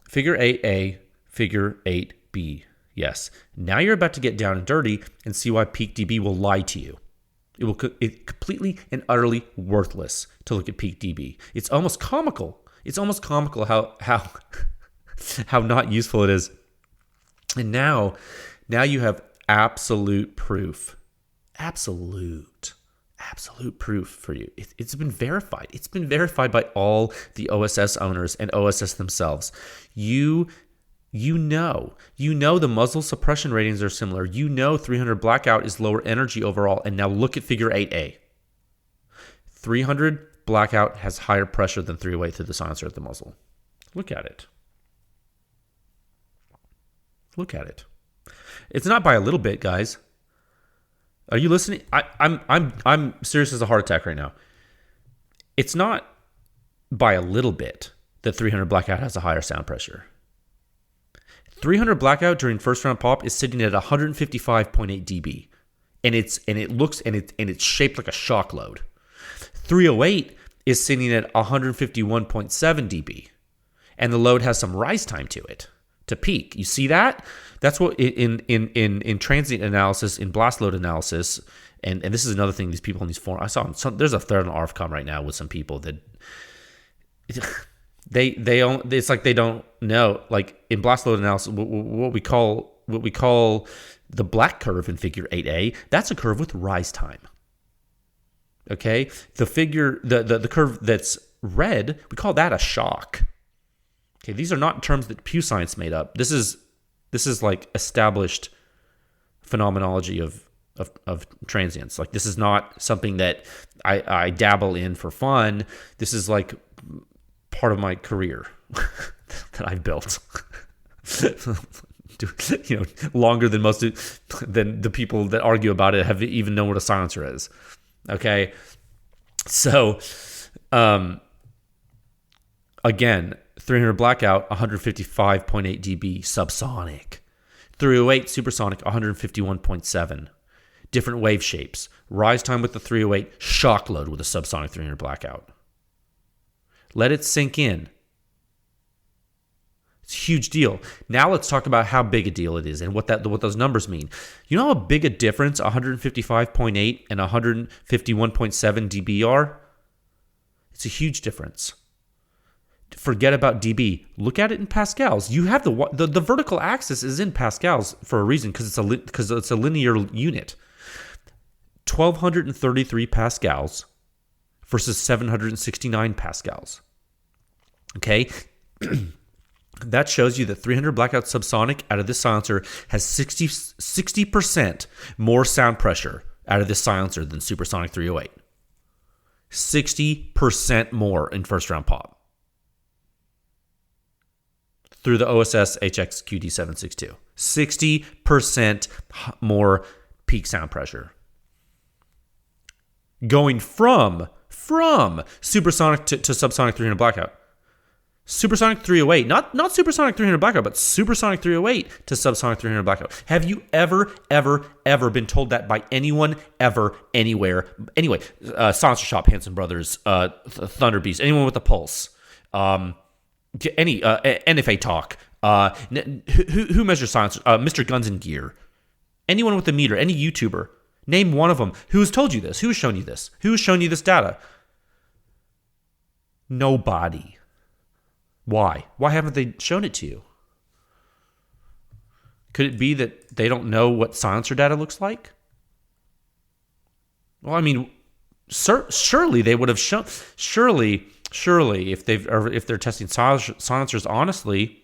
Speaker 1: figure 8A, figure 8B. Yes. Now you're about to get down and dirty and see why peak DB will lie to you. It's completely and utterly worthless to look at peak DB. It's almost comical. It's almost comical how how not useful it is. And now you have absolute proof. Absolute proof for you. It's been verified. It's been verified by all the OSS owners and OSS themselves. You know the muzzle suppression ratings are similar. 300 blackout is lower energy overall. And now look at figure 8A. 300 blackout has higher pressure than 308 through the silencer at the muzzle. Look at it. Look at it. It's not by a little bit, guys. Are you listening? I'm serious as a heart attack right now. It's not by a little bit that 300 blackout has a higher sound pressure. 300 blackout during first round pop is sitting at 155.8 dB, and it's shaped like a shock load. 308 is sitting at 151.7 dB, and the load has some rise time to it to peak. You see that? That's what in transient analysis, in blast load analysis, and this is another thing these people in these forums. I saw there's a thread on ARFCOM right now with some people that it's like they don't know. Like in blast load analysis, what we call the black curve in figure 8A, that's a curve with rise time. Okay, the curve that's red, we call that a shock. Okay, these are not terms that PEW Science made up. This is like established phenomenology of transients. Like this is not something that I dabble in for fun. This is like part of my career that I've built. Longer than than the people that argue about it have even known what a silencer is. Okay, so again, 300 blackout, 155.8 dB subsonic. 308 supersonic, 151.7. Different wave shapes. Rise time with the 308, shock load with a subsonic 300 blackout. Let it sink in. It's a huge deal. Now let's talk about how big a deal it is and what those numbers mean. You know how big a difference 155.8 and 151.7 dB are? It's a huge difference. Forget about dB. Look at it in pascals. You have the vertical axis is in pascals for a reason, because it's a linear unit. 1,233 pascals versus 769 pascals. Okay, that shows you that 300 blackout subsonic out of this silencer has 60% more sound pressure out of this silencer than supersonic 308. 60% more in first round pop through the OSS HX-QD 762. 60% more peak sound pressure. Going from supersonic to subsonic 300 blackout. Supersonic 308, not supersonic 300 blackout, but supersonic 308 to subsonic 300 blackout. Have you ever been told that by anyone, ever, anywhere? Anyway, Silencer Shop, Hanson Brothers, Thunder Beast, anyone with a pulse, any NFA Talk, who measures silencers? Mr. Guns and Gear, anyone with a meter, any YouTuber. Name one of them. Who's told you this? Who's shown you this? Who's shown you this data? Nobody. Why? Why haven't they shown it to you? Could it be that they don't know what silencer data looks like? Well, I mean, surely they would have shown. Surely, if they're testing silencers honestly,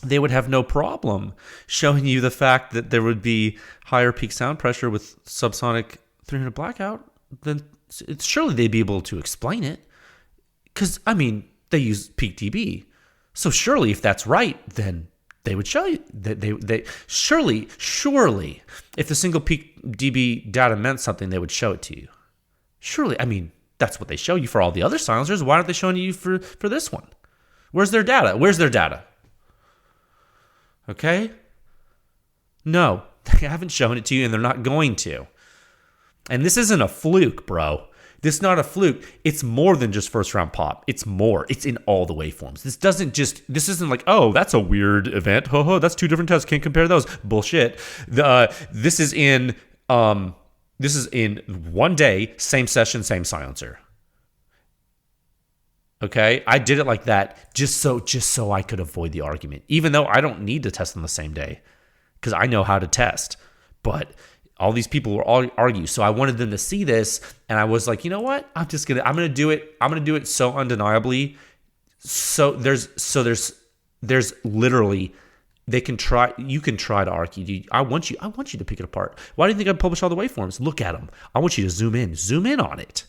Speaker 1: they would have no problem showing you the fact that there would be higher peak sound pressure with subsonic 300 blackout. Then surely they'd be able to explain it, because I mean they use peak dB. So surely, if that's right, then they would show you that they surely if the single peak dB data meant something, they would show it to you. Surely, I mean, that's what they show you for all the other silencers. Why aren't they showing you for this one? Where's their data? Okay? No, they haven't shown it to you, and they're not going to. And this isn't a fluke, bro. This is not a fluke. It's more than just first round pop. It's more. It's in all the waveforms. This isn't like, oh, that's a weird event. Ho ho, that's two different tests. Can't compare those. Bullshit. This is in 1 day, same session, same silencer. Okay, I did it like that just so I could avoid the argument, even though I don't need to test on the same day because I know how to test. But all these people will all argue, so I wanted them to see this, and I was like, you know what? I'm gonna do it. I'm gonna do it so undeniably. So there's literally you can try to argue. I want you to pick it apart. Why do you think I publish all the waveforms? Look at them. I want you to zoom in on it.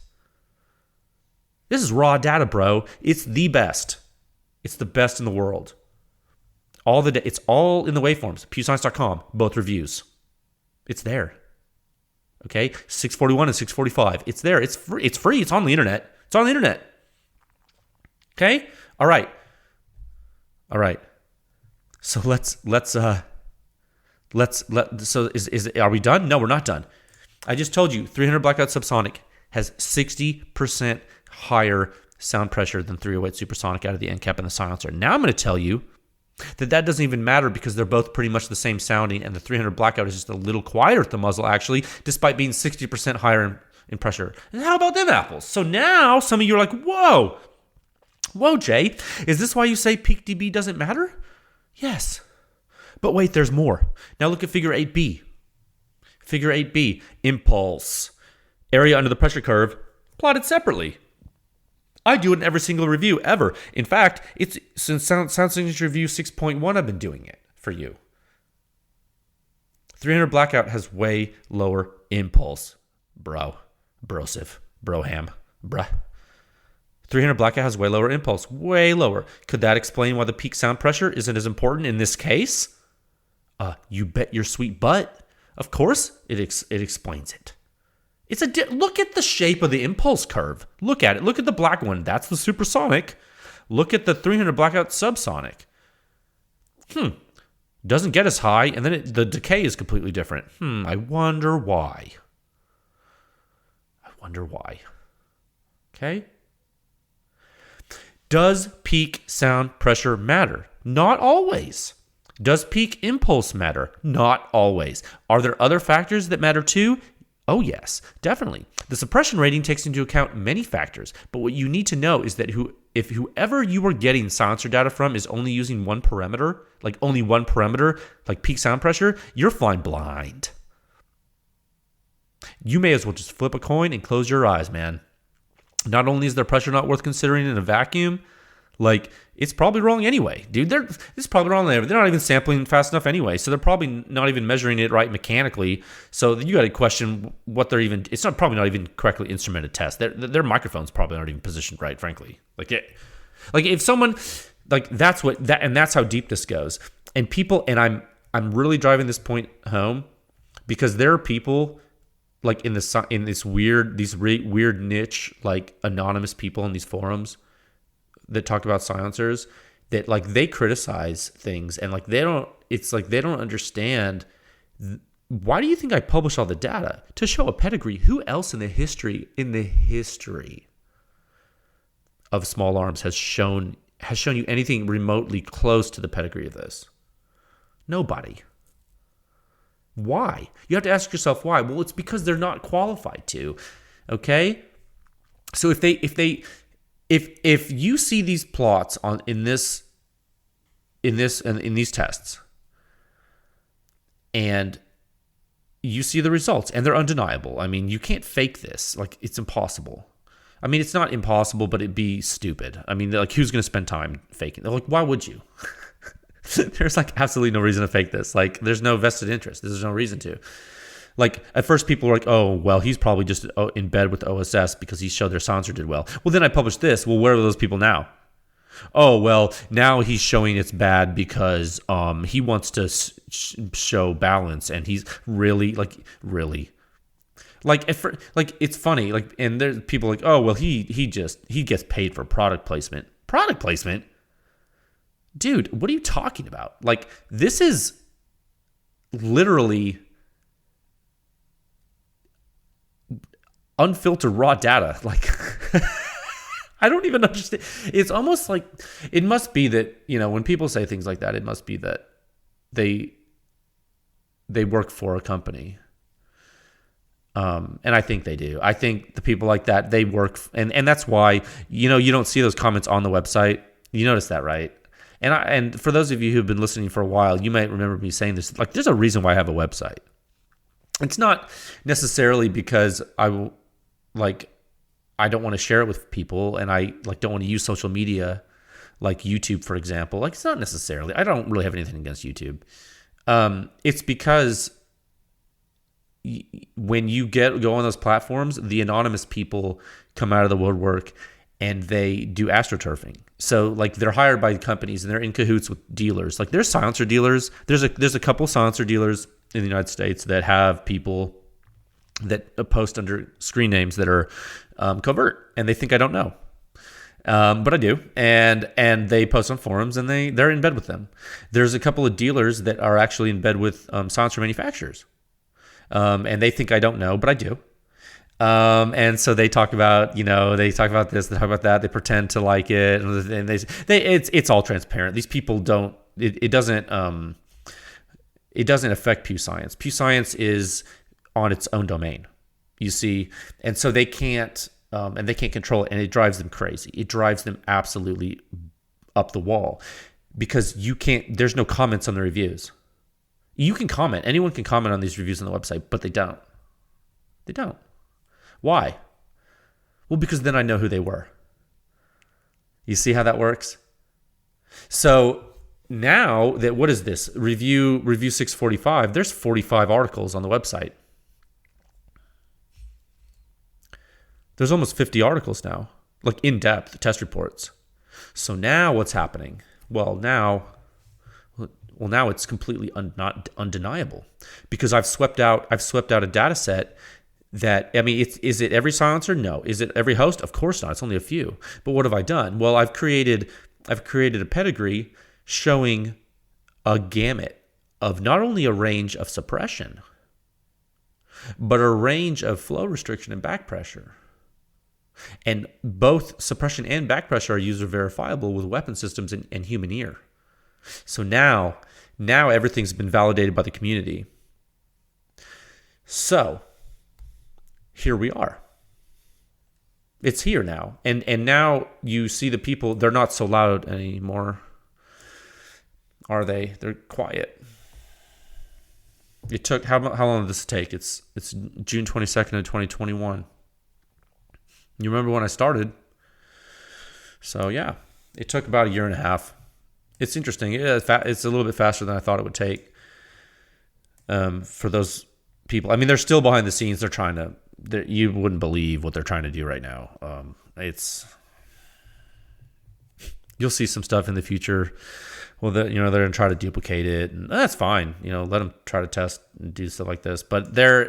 Speaker 1: This is raw data, bro. It's the best. It's the best in the world. It's all in the waveforms. PEWScience.com, both reviews. It's there. Okay, 641 and 645. It's there. It's free. It's free. It's on the internet. Okay. All right. So are we done? No, we're not done. I just told you 300 blackout subsonic has 60% higher sound pressure than 308 supersonic out of the end cap and the silencer. Now I'm going to tell you that doesn't even matter because they're both pretty much the same sounding, and the 300 blackout is just a little quieter at the muzzle, actually, despite being 60% higher in pressure. And how about them apples? So now some of you are like, whoa, Jay, is this why you say peak dB doesn't matter? Yes. But wait, there's more. Now look at figure 8B. Figure 8B, impulse, area under the pressure curve, plotted separately. I do it in every single review ever. In fact, it's since Sound Signature Review 6.1 I've been doing it for you. 300 blackout has way lower impulse. Brosive. Broham. Bruh. 300 blackout has way lower impulse. Way lower. Could that explain why the peak sound pressure isn't as important in this case? You bet your sweet butt. Of course, it explains it. Look at the shape of the impulse curve. Look at it. Look at the black one. That's the supersonic. Look at the 300 blackout subsonic. Doesn't get as high, and then the decay is completely different. I wonder why. Okay? Does peak sound pressure matter? Not always. Does peak impulse matter? Not always. Are there other factors that matter too? Oh yes, definitely. The suppression rating takes into account many factors, but what you need to know is that if whoever you are getting silencer data from is only using one parameter, like peak sound pressure, you're flying blind. You may as well just flip a coin and close your eyes, man. Not only is their pressure not worth considering in a vacuum, it's probably wrong anyway. Dude, it's probably wrong. They're not even sampling fast enough anyway, so they're probably not even measuring it right mechanically. So you got to question what they're even. It's probably not even correctly instrumented test. Their microphones probably aren't even positioned right. Frankly, if someone that's how deep this goes. And people, and I'm really driving this point home because there are people in this weird niche, anonymous people in these forums that talk about silencers that they criticize things and they don't understand. Why do you think I publish all the data? To show a pedigree. Who else in the history of small arms has shown you anything remotely close to the pedigree of this? Nobody. Why? You have to ask yourself why. Well, it's because they're not qualified to. Okay? So if you see these plots in these tests, and you see the results, and they're undeniable. I mean, you can't fake this. It's impossible. I mean, it's not impossible, but it'd be stupid. I mean, who's going to spend time faking? They're why would you? There's absolutely no reason to fake this. There's no vested interest. There's no reason to. At first people were oh, well, he's probably just in bed with OSS because he showed their silencer did well. Well, then I published this. Well, where are those people now? Oh, well, now he's showing it's bad because he wants to show balance, and he's really. It's funny. And there's people oh, well, he gets paid for product placement. Product placement? Dude, what are you talking about? This is literally unfiltered raw data. Like, I don't even understand. It's almost like, it must be that, when people say things like that, it must be that they work for a company. And I think they do. I think the people like that, they work, and that's why, you don't see those comments on the website. You notice that, right? And for those of you who've been listening for a while, you might remember me saying this. Like, there's a reason why I have a website. It's not necessarily because I don't want to share it with people, and I don't want to use social media like YouTube, for example. Like, it's not necessarily. I don't really have anything against YouTube. It's because when you go on those platforms, the anonymous people come out of the woodwork and they do astroturfing. So like, they're hired by companies and they're in cahoots with dealers. Like, there's silencer dealers. There's a couple silencer dealers in the United States that have people that post under screen names that are covert, and they think I don't know. But I do, and they post on forums, and they're in bed with them. There's a couple of dealers that are actually in bed with silencer manufacturers, and they think I don't know, but I do. And so they talk about, they talk about this, they talk about that, they pretend to like it, and it's all transparent. These people don't. It doesn't affect PEW Science. PEW Science is on its own domain, you see, and so they can't. And they can't control it, and it drives them crazy. It drives them absolutely up the wall, because there's no comments on the reviews. You can comment. Anyone can comment on these reviews on the website, but they don't. They don't. Why? Well, because then I know who they were. You see how that works? So now that, what is this? Review 645, there's 45 articles on the website. There's almost 50 articles now, like in-depth test reports. So now what's happening? Well, now it's completely not undeniable, because I've swept out a data set that, is it every silencer? No. Is it every host? Of course not. It's only a few. But what have I done? Well, I've created a pedigree showing a gamut of not only a range of suppression, but a range of flow restriction and back pressure. And both suppression and back pressure are user verifiable with weapon systems and human ear. So now everything's been validated by the community. So here we are. It's here now. And now you see the people, they're not so loud anymore. Are they? They're quiet. It took, how long did this take? It's June 22nd of 2021. You remember when I started? So yeah, it took about a year and a half. It's interesting. It's a little bit faster than I thought it would take. For those people, they're still behind the scenes. They're trying to. You wouldn't believe what they're trying to do right now. You'll see some stuff in the future. Well, they're going to try to duplicate it, and that's fine. Let them try to test and do stuff like this. But they're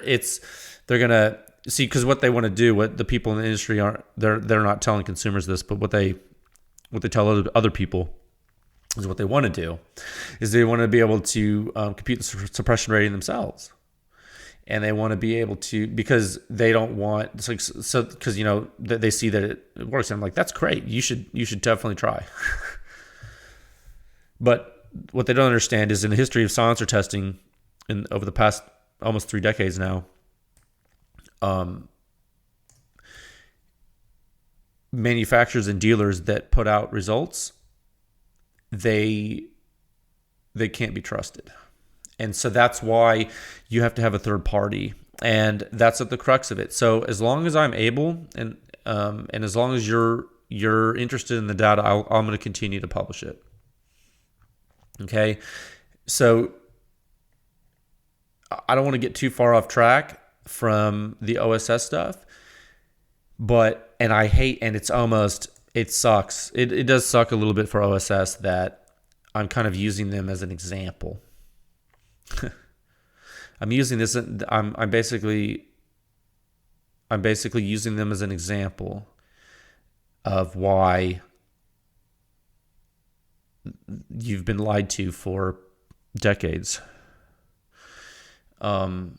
Speaker 1: going to. See, because what they want to do, what the people in the industry they're not telling consumers this, but what they tell other people is what they want to do is they want to be able to compute the suppression rating themselves, and they want to be able to, because they don't want because they see that it works, and I'm like, that's great, you should definitely try. But what they don't understand is, in the history of silencer testing, over the past almost 3 decades now, manufacturers and dealers that put out results, they can't be trusted. And so that's why you have to have a third party, and that's at the crux of it. So as long as I'm able, and as long as you're interested in the data, I'm going to continue to publish it. Okay. So I don't want to get too far off track from the OSS stuff, and I hate, and it sucks. It does suck a little bit for OSS that I'm kind of using them as an example. I'm basically using them as an example of why you've been lied to for decades. And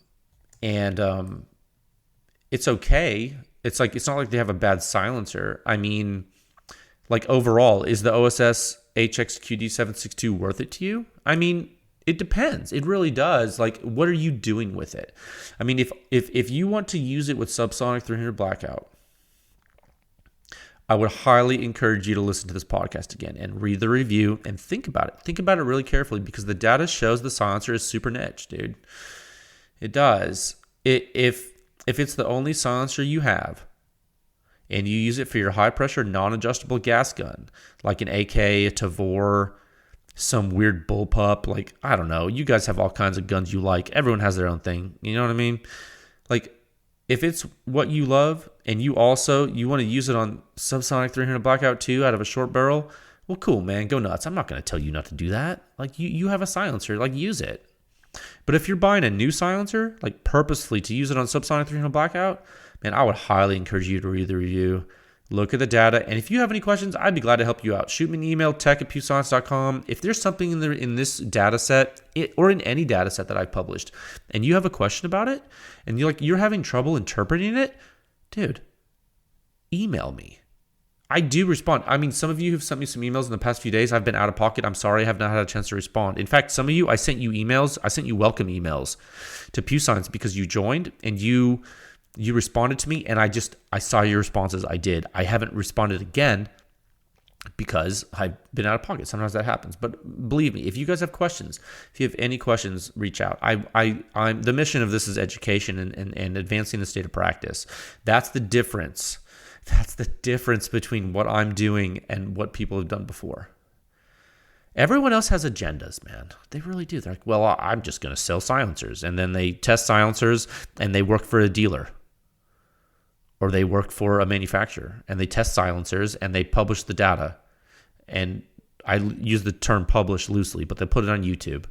Speaker 1: it's okay. It's like, it's not like they have a bad silencer. I mean, like overall, is the OSS HX-QD 762 worth it to you? I mean, it depends. It really does. Like, what are you doing with it? I mean, if you want to use it with Subsonic 300 blackout, I would highly encourage you to listen to this podcast again and read the review and think about it. Think about it really carefully, because the data shows the silencer is super niche, dude. It does. If it's the only silencer you have and you use it for your high pressure non-adjustable gas gun, like an AK, a Tavor, some weird bullpup, like, I don't know, you guys have all kinds of guns you like. Everyone has their own thing. You know what I mean? Like, if it's what you love and you want to use it on Subsonic 300 blackout too out of a short barrel, well, cool, man, go nuts. I'm not going to tell you not to do that. Like, you have a silencer, like, use it. But if you're buying a new silencer, like, purposefully to use it on Subsonic 300 blackout, man, I would highly encourage you to read the review, look at the data, and if you have any questions, I'd be glad to help you out. Shoot me an email, tech@pewscience.com. If there's something in this data set, or in any data set that I've published, and you have a question about it, and you're having trouble interpreting it, dude, email me. I do respond. I mean, some of you have sent me some emails in the past few days. I've been out of pocket. I'm sorry I have not had a chance to respond. In fact, some of you, I sent you emails. I sent you welcome emails to Pew Science because you joined and you responded to me, and I saw your responses. I did. I haven't responded again because I've been out of pocket. Sometimes that happens. But believe me, if you guys have questions, if you have any questions, reach out. I'm the mission of this is education and advancing the state of practice. That's the difference. That's the difference between what I'm doing and what people have done before. Everyone else has agendas, man. They really do. They're like, well, I'm just going to sell silencers. And then they test silencers and they work for a dealer. Or they work for a manufacturer and they test silencers and they publish the data. And I use the term publish loosely, but they put it on YouTube.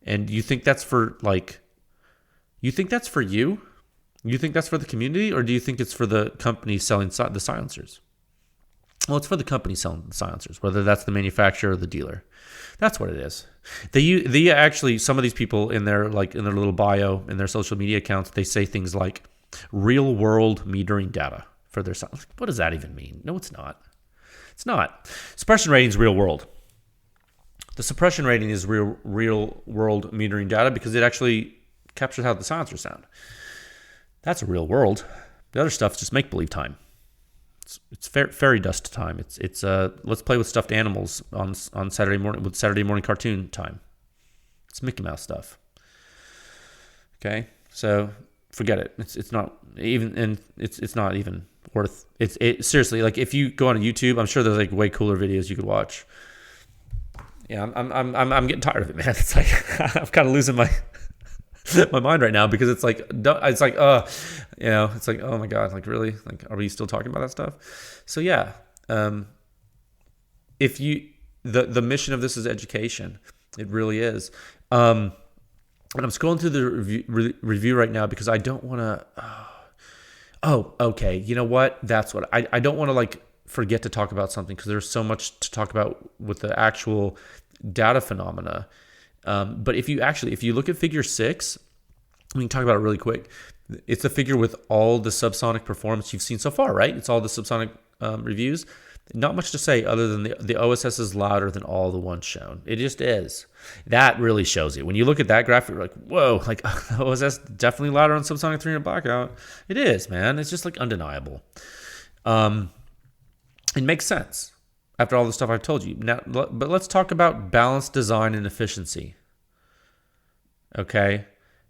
Speaker 1: And you think that's for you think that's for you? You think that's for the community, or do you think it's for the company selling the silencers? Well, it's for the company selling the silencers, whether that's the manufacturer or the dealer. That's what it is. They actually, some of these people in their little bio, in their social media accounts, they say things like real world metering data for their silencers. What does that even mean? No, it's not. It's not. Suppression rating is real world. The suppression rating is real world metering data because it actually captures how the silencers sound. That's a real world. The other stuff's just make-believe time. It's fairy dust time. It's let's play with stuffed animals on Saturday morning with Saturday morning cartoon time. It's Mickey Mouse stuff. Okay, so forget it. It's not even, and it's not even worth. It seriously, like, if you go on YouTube, I'm sure there's like way cooler videos you could watch. Yeah, I'm getting tired of it, man. It's like I'm kind of losing my mind right now because it's like, it's like, it's like, oh my God, like, really? Like, are we still talking about that stuff? So yeah, if you, the mission of this is education. It really is. And I'm scrolling through the review right now because I don't want to, okay. You know what? That's what I don't want to like forget to talk about something because there's so much to talk about with the actual data phenomena. But if you look at figure 6, we can talk about it really quick. It's a figure with all the subsonic performance you've seen so far, right? It's all the subsonic reviews. Not much to say other than the OSS is louder than all the ones shown. It just is. That really shows it. When you look at that graphic, you're like, whoa, like the OSS definitely louder on Subsonic 300 blackout. It is, man. It's just like undeniable. It makes sense after all the stuff I've told you. Now, but let's talk about balanced design and efficiency. Okay?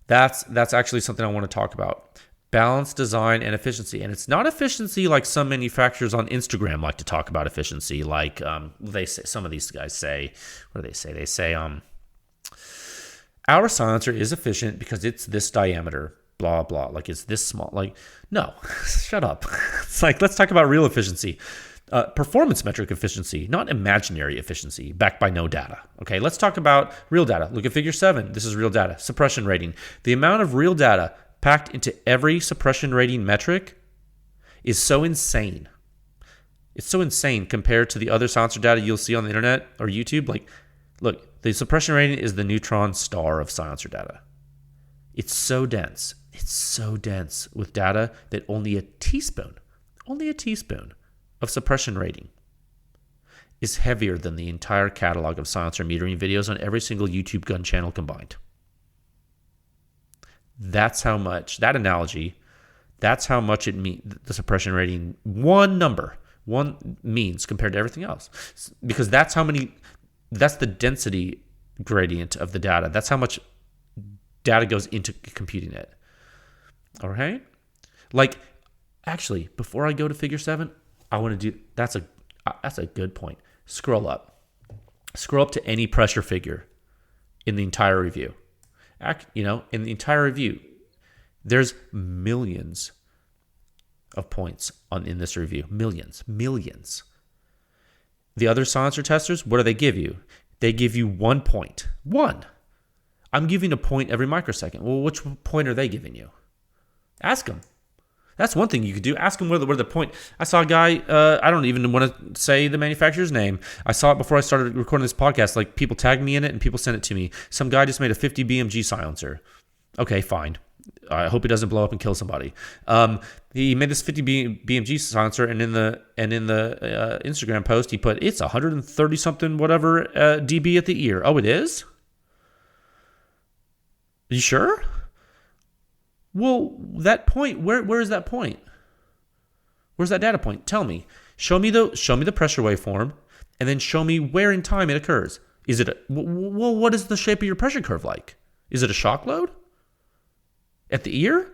Speaker 1: That's actually something I want to talk about. Balanced design and efficiency. And it's not efficiency like some manufacturers on Instagram like to talk about efficiency. Like they say, some of these guys say, what do they say? They say, our silencer is efficient because it's this diameter, blah, blah. Like, it's this small. Like, no, shut up. It's like, let's talk about real efficiency. Performance metric efficiency, not imaginary efficiency, backed by no data. Okay, let's talk about real data. Look at figure 7. This is real data. Suppression rating. The amount of real data packed into every suppression rating metric is so insane. It's so insane compared to the other silencer data you'll see on the internet or YouTube. Like, look, the suppression rating is the neutron star of silencer data. It's so dense. It's so dense with data that only a teaspoon of suppression rating is heavier than the entire catalog of silencer metering videos on every single YouTube gun channel combined. That's how much, that analogy, that's how much it means, the suppression rating, one means compared to everything else. Because that's the density gradient of the data. That's how much data goes into computing it. All right? Like, actually, before I go to figure 7, I want to do, that's a good point. Scroll up to any pressure figure in the entire review. In the entire review, there's millions of points in this review. Millions. The other silencer testers, what do they give you? They give you 1 point. 1. I'm giving a point every microsecond. Well, which point are they giving you? Ask them. That's one thing you could do. Ask them where the point. I saw a guy, I don't even want to say the manufacturer's name. I saw it before I started recording this podcast. Like, people tagged me in it and people sent it to me. Some guy just made a 50 BMG silencer. Okay, fine. I hope it doesn't blow up and kill somebody. He made this 50 BMG silencer, and in the Instagram post, he put, it's 130 something whatever dB at the ear. Oh, it is? You sure? Well, that point, where is that point? Where's that data point? Tell me. Show me the pressure waveform, and then show me where in time it occurs. Is it what is the shape of your pressure curve like? Is it a shock load at the ear?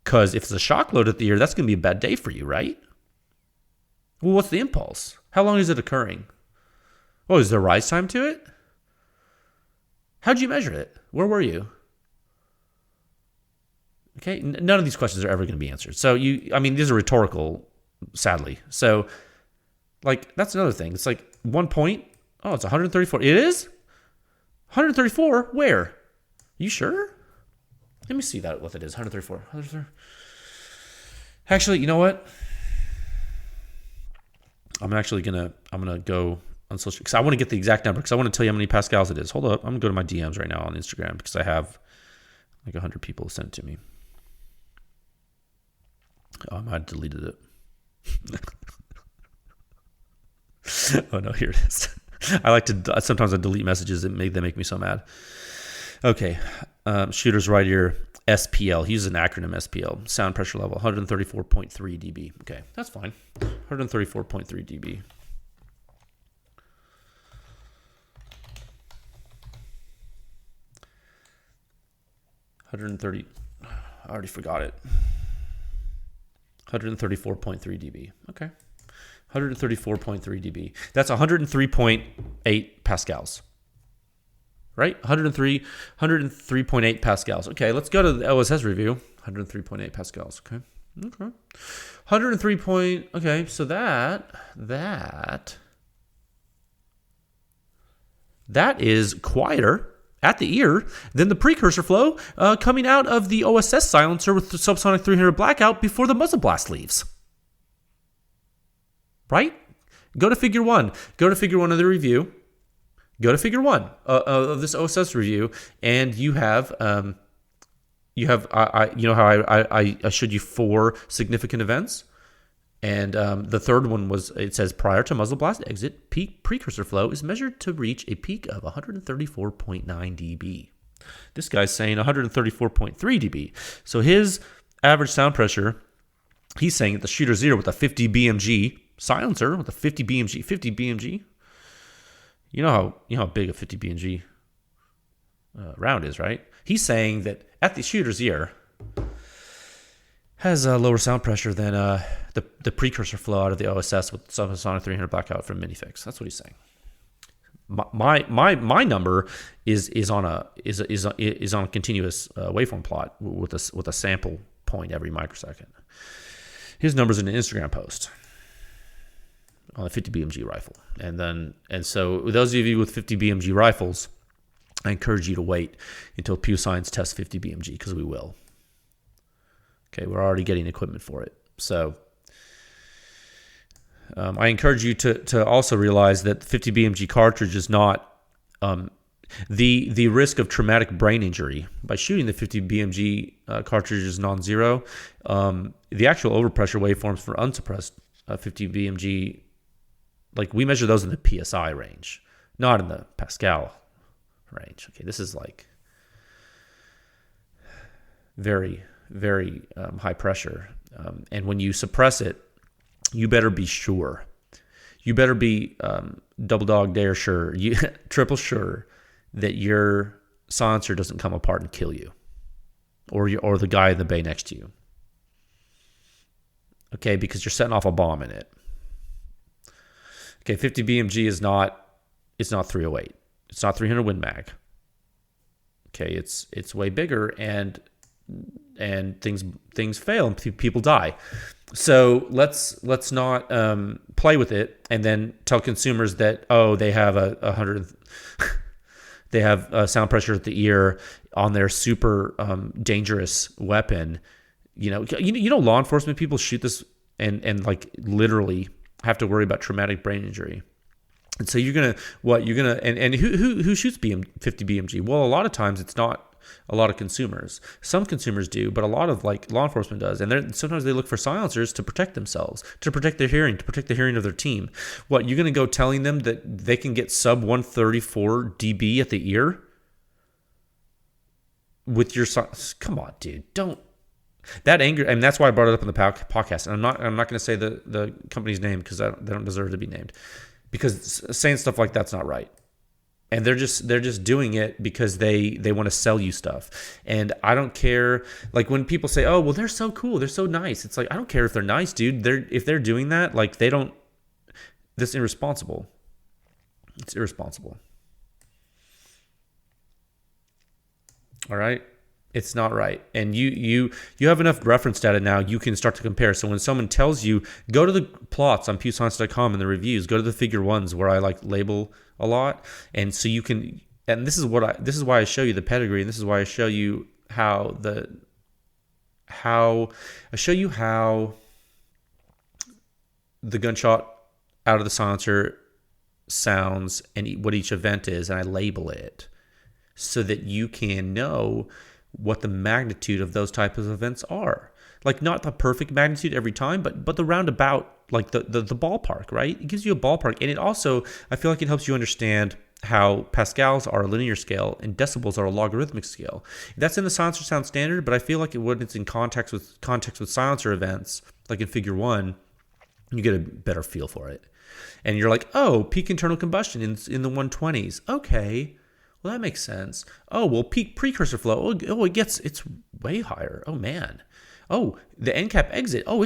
Speaker 1: Because if it's a shock load at the ear, that's going to be a bad day for you, right? Well, what's the impulse? How long is it occurring? Oh, is there rise time to it? How'd you measure it? Where were you? Okay, none of these questions are ever going to be answered. So these are rhetorical, sadly. So, like, that's another thing. It's like 1 point. Oh, it's 134. It is? 134? Where? You sure? Let me see what it is. 134. Actually, you know what? I'm gonna go on social, because I want to get the exact number, because I want to tell you how many pascals it is. Hold up. I'm gonna go to my DMs right now on Instagram, because I have like 100 people sent it to me. Oh, I might have deleted it. Oh no, here it is. Sometimes I delete messages that make me so mad. Okay, shooter's right ear, SPL. He uses an acronym, SPL. Sound pressure level, 134.3 dB. Okay, that's fine. 134.3 dB. I already forgot it. 134.3 dB. Okay. 134.3 dB. That's 103.8 pascals. Right? 103.8 pascals. Okay, let's go to the OSS review. 103.8 pascals. Okay. 103 point. Okay, so that is quieter at the ear than the precursor flow coming out of the OSS silencer with the Subsonic 300 blackout before the muzzle blast leaves. Right? Go to figure 1. Go to figure 1 of the review. Go to figure 1 of this OSS review, and you have how I showed you 4 significant events, and the third one was, it says prior to muzzle blast exit, peak precursor flow is measured to reach a peak of 134.9 dB. This guy's saying 134.3 dB. So his average sound pressure, he's saying at the shooter zero with a 50 BMG silencer with a 50 BMG. You know how big a 50 BMG round is, right? He's saying that at the shooter's ear has a lower sound pressure than the precursor flow out of the OSS with Subsonic 300 blackout from Minifix. That's what he's saying. My number is on a continuous waveform plot with a sample point every microsecond. His number's in an Instagram post on a 50 BMG rifle. And so those of you with 50 BMG rifles, I encourage you to wait until PEW Science tests 50 BMG, because we will. Okay, we're already getting equipment for it. So I encourage you to also realize that the 50 BMG cartridge is not The risk of traumatic brain injury by shooting the 50 BMG cartridge is non-zero. The actual overpressure waveforms for unsuppressed 50 BMG, like we measure those in the PSI range, not in the Pascal range. Okay, this is like very, very high pressure. And when you suppress it, you better be sure. You better be double dog dare sure, triple sure that your silencer doesn't come apart and kill you, or the guy in the bay next to you. Okay, because you're setting off a bomb in it. Okay, 50 BMG is not 308. It's not 300 Win Mag. Okay, it's way bigger, and things fail and people die. So let's not play with it and then tell consumers that they have a 100 they have sound pressure at the ear on their super dangerous weapon. You know, law enforcement people shoot this and like literally have to worry about traumatic brain injury. And so you're gonna and who shoots 50 BMG? Well, a lot of times it's not a lot of consumers. Some consumers do, but a lot of like law enforcement does. And sometimes they look for silencers to protect themselves, to protect their hearing, to protect the hearing of their team. What, you're going to go telling them that they can get sub 134 dB at the ear with your come on, dude, don't. That anger, and that's why I brought it up in the podcast. And I'm not going to say the company's name because they don't deserve to be named, because saying stuff like that's not right. And they're just doing it because they want to sell you stuff. And I don't care, like when people say, "Oh, well, they're so cool, they're so nice." It's like, I don't care if they're nice, dude. If they're doing that, like that's irresponsible. It's irresponsible. All right? It's not right. And you have enough reference data now, you can start to compare. So when someone tells you, go to the plots on pewscience.com and the reviews, go to the figure ones where I like label a lot. And so you can, and this is why I show you the pedigree, and this is why I show you how the gunshot out of the silencer sounds and what each event is, and I label it so that you can know what the magnitude of those types of events are. Like, not the perfect magnitude every time, but the roundabout, like the ballpark, right? It gives you a ballpark. And it also, I feel like it helps you understand how Pascals are a linear scale and decibels are a logarithmic scale. That's in the silencer sound standard, but I feel like when it's in context with silencer events, like in figure one, you get a better feel for it. And you're like, oh, peak internal combustion in the 120s. Okay. Well, that makes sense. Oh, well, peak precursor flow. It's way higher. Oh man. Oh, the end cap exit. Oh,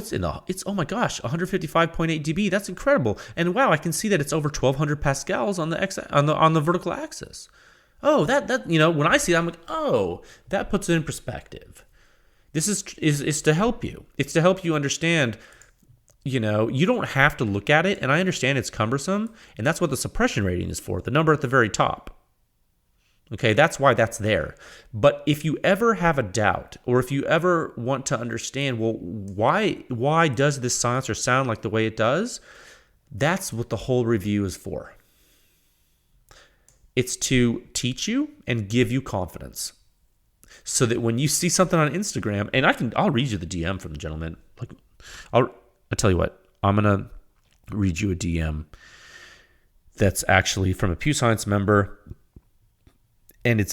Speaker 1: oh my gosh, 155.8 dB. That's incredible. And wow, I can see that it's over 1200 pascals on the vertical axis. Oh, that when I see that, I'm like, oh, that puts it in perspective. This is to help you. It's to help you understand. You don't have to look at it, and I understand it's cumbersome, and that's what the suppression rating is for. The number at the very top. Okay, that's why that's there. But if you ever have a doubt, or if you ever want to understand, well, why does this silencer sound like the way it does? That's what the whole review is for. It's to teach you and give you confidence, so that when you see something on Instagram, and I'll read you the DM from the gentleman. Like, I'll tell you what, I'm gonna read you a DM that's actually from a PEW Science member. And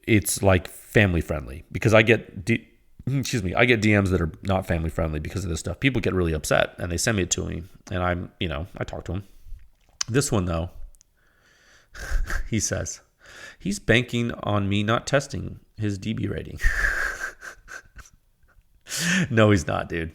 Speaker 1: it's like family friendly, because I get DMs that are not family friendly because of this stuff. People get really upset and they send me it to me, and I talk to them. This one though, he says he's banking on me not testing his DB rating. No, he's not, dude.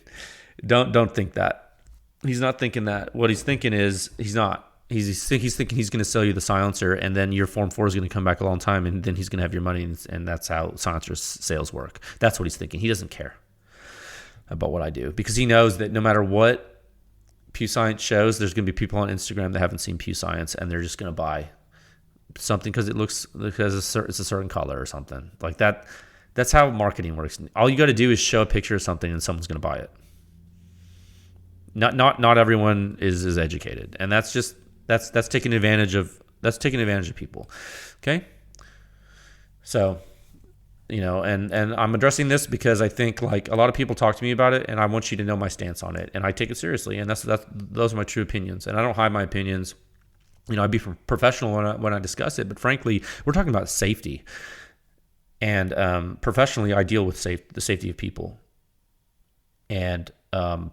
Speaker 1: Don't think that. He's not thinking that. What he's thinking is he's not. He's thinking he's going to sell you the silencer, and then your Form 4 is going to come back a long time, and then he's going to have your money, and that's how silencer sales work. That's what he's thinking. He doesn't care about what I do, because he knows that no matter what PEW Science shows, there's going to be people on Instagram that haven't seen PEW Science, and they're just going to buy something because it's a certain color or something like that. That's how marketing works. All you got to do is show a picture of something, and someone's going to buy it. Not everyone is educated, and that's taking advantage of people. Okay, So, and I'm addressing this because I think like a lot of people talk to me about it, and I want you to know my stance on it, and I take it seriously, and those are my true opinions, and I don't hide my opinions. I'd be professional when I discuss it, but frankly, we're talking about safety, and professionally, I deal with the safety of people, and I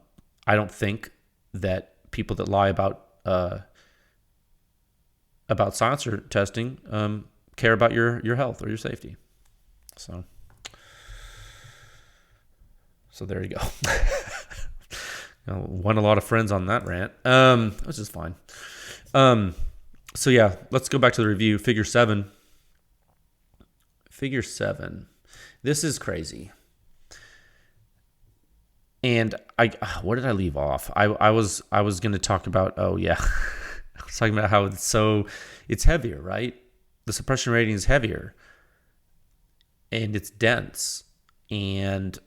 Speaker 1: don't think that people that lie about silencer testing care about your health or your safety. So there you go. Won a lot of friends on that rant, which is fine. So yeah, let's go back to the review. Figure 7. This is crazy. And what did I leave off? I was going to talk about, I was talking about how it's heavier, right? The suppression rating is heavier and it's dense. And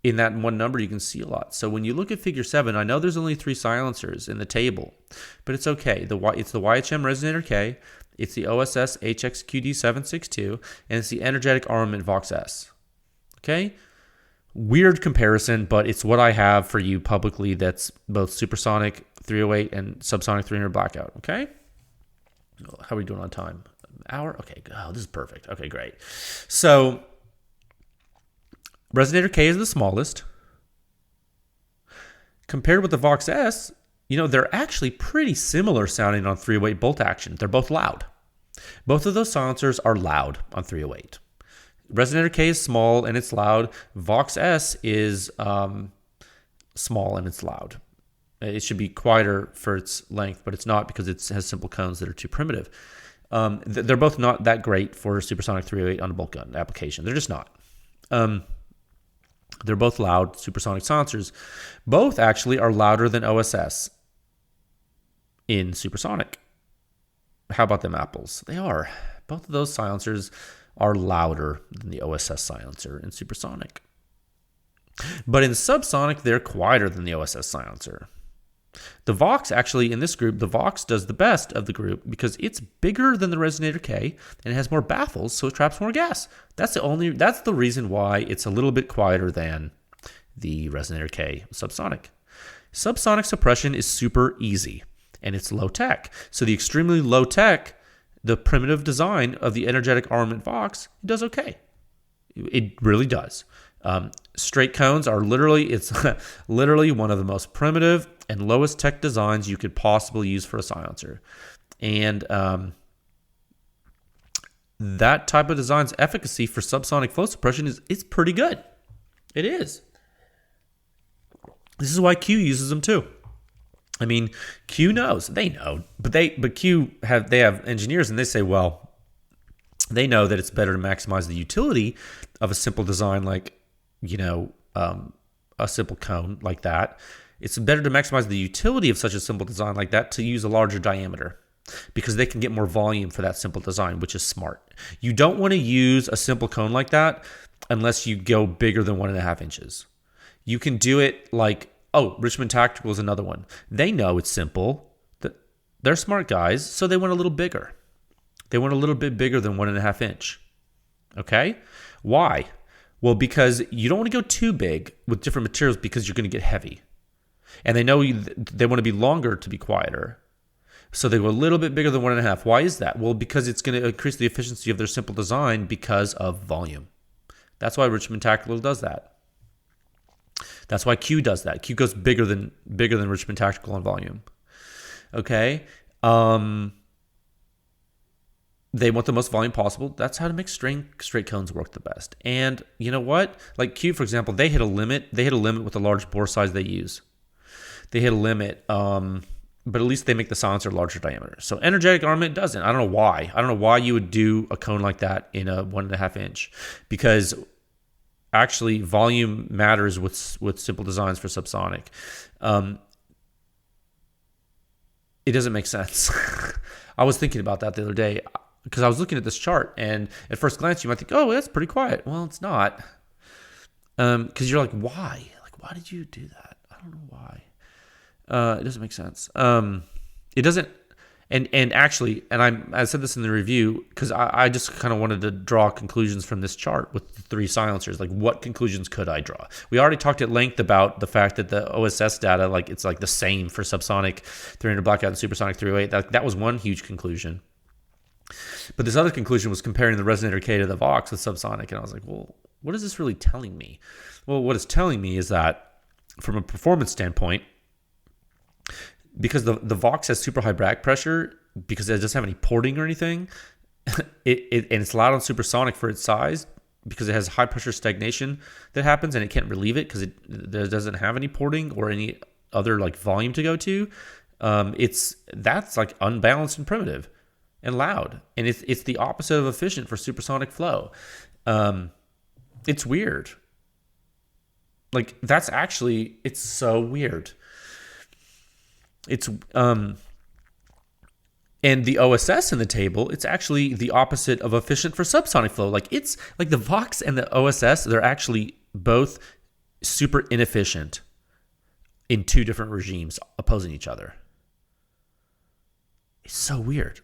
Speaker 1: in that one number, you can see a lot. So when you look at figure 7, I know there's only 3 silencers in the table, but it's okay. It's the YHM Resonator K, it's the OSS HX-QD 762, and it's the Energetic Armament Vox S. Okay? Weird comparison, but it's what I have for you publicly that's both Supersonic 308 and Subsonic 300 Blackout. Okay? How are we doing on time? An hour? Okay. Oh, this is perfect. Okay, great. So Resonator K is the smallest. Compared with the Vox S, they're actually pretty similar sounding on 308 bolt action. They're both loud. Both of those silencers are loud on 308. Resonator K is small and it's loud. Vox S is small and it's loud. It should be quieter for its length, but it's not because it has simple cones that are too primitive. They're both not that great for Supersonic 308 on a bolt gun application. They're just not. They're both loud supersonic silencers. Both actually are louder than OSS in supersonic. How about them apples? They are. Both of those silencers are louder than the OSS silencer in supersonic. But in subsonic, they're quieter than the OSS silencer. The Vox, actually, in this group, the Vox does the best of the group because it's bigger than the Resonator K and it has more baffles, so it traps more gas. That's the reason why it's a little bit quieter than the Resonator K subsonic. Subsonic suppression is super easy and it's low tech. So the extremely low tech, the primitive design of the Energetic Armament Vox, it does okay. It really does. Straight cones are it's literally one of the most primitive and lowest tech designs you could possibly use for a silencer. And that type of design's efficacy for subsonic flow suppression is pretty good. It is. This is why Q uses them too. I mean, Q knows. They know. But Q have engineers and they say, well, they know that it's better to maximize the utility of a simple design like a simple cone like that. It's better to maximize the utility of such a simple design like that to use a larger diameter because they can get more volume for that simple design, which is smart. You don't want to use a simple cone like that unless you go bigger than 1.5 inches. You can do it like, Richmond Tactical is another one. They know it's simple. They're smart guys, so they want a little bigger. They want a little bit bigger than 1.5 inch. Okay? Why? Well, because you don't want to go too big with different materials because you're going to get heavy. And they know they want to be longer to be quieter. So they go a little bit bigger than 1.5. Why is that? Well, because it's going to increase the efficiency of their simple design because of volume. That's why Richmond Tactical does that. That's why Q does that. Q goes bigger than Richmond Tactical on volume. Okay? They want the most volume possible. That's how to make straight cones work the best. And you know what? Like Q, for example, they hit a limit. They hit a limit with the large bore size they use. They hit a limit, but at least they make the silencer larger diameter. So Energetic Armament doesn't. I don't know why. I don't know why you would do a cone like that in a 1.5 inch, because actually volume matters with simple designs for subsonic. It doesn't make sense. I was thinking about that the other day because I was looking at this chart, and at first glance you might think, oh, that's pretty quiet. Well, it's not, because you're like, why? Like, why did you do that? I don't know why. It doesn't make sense. It doesn't, And actually, and I said this in the review because I just kind of wanted to draw conclusions from this chart with the 3 silencers. Like, what conclusions could I draw? We already talked at length about the fact that the OSS data, like, it's like the same for Subsonic 300 blackout and Supersonic 308. That was one huge conclusion. But this other conclusion was comparing the resonator K to the Vox with Subsonic, and I was like, well, what is this really telling me? Well, what it's telling me is that from a performance standpoint, because the Vox has super high back pressure, because it doesn't have any porting or anything, and it's loud on Supersonic for its size, because it has high pressure stagnation that happens and it can't relieve it because it doesn't have any porting or any other like volume to go to. That's like unbalanced and primitive and loud, and it's the opposite of efficient for supersonic flow. It's weird. Like, it's so weird. It's and the OSS in the table, it's actually the opposite of efficient for subsonic flow. Like, it's like the Vox and the OSS, they're actually both super inefficient in 2 different regimes opposing each other. It's so weird.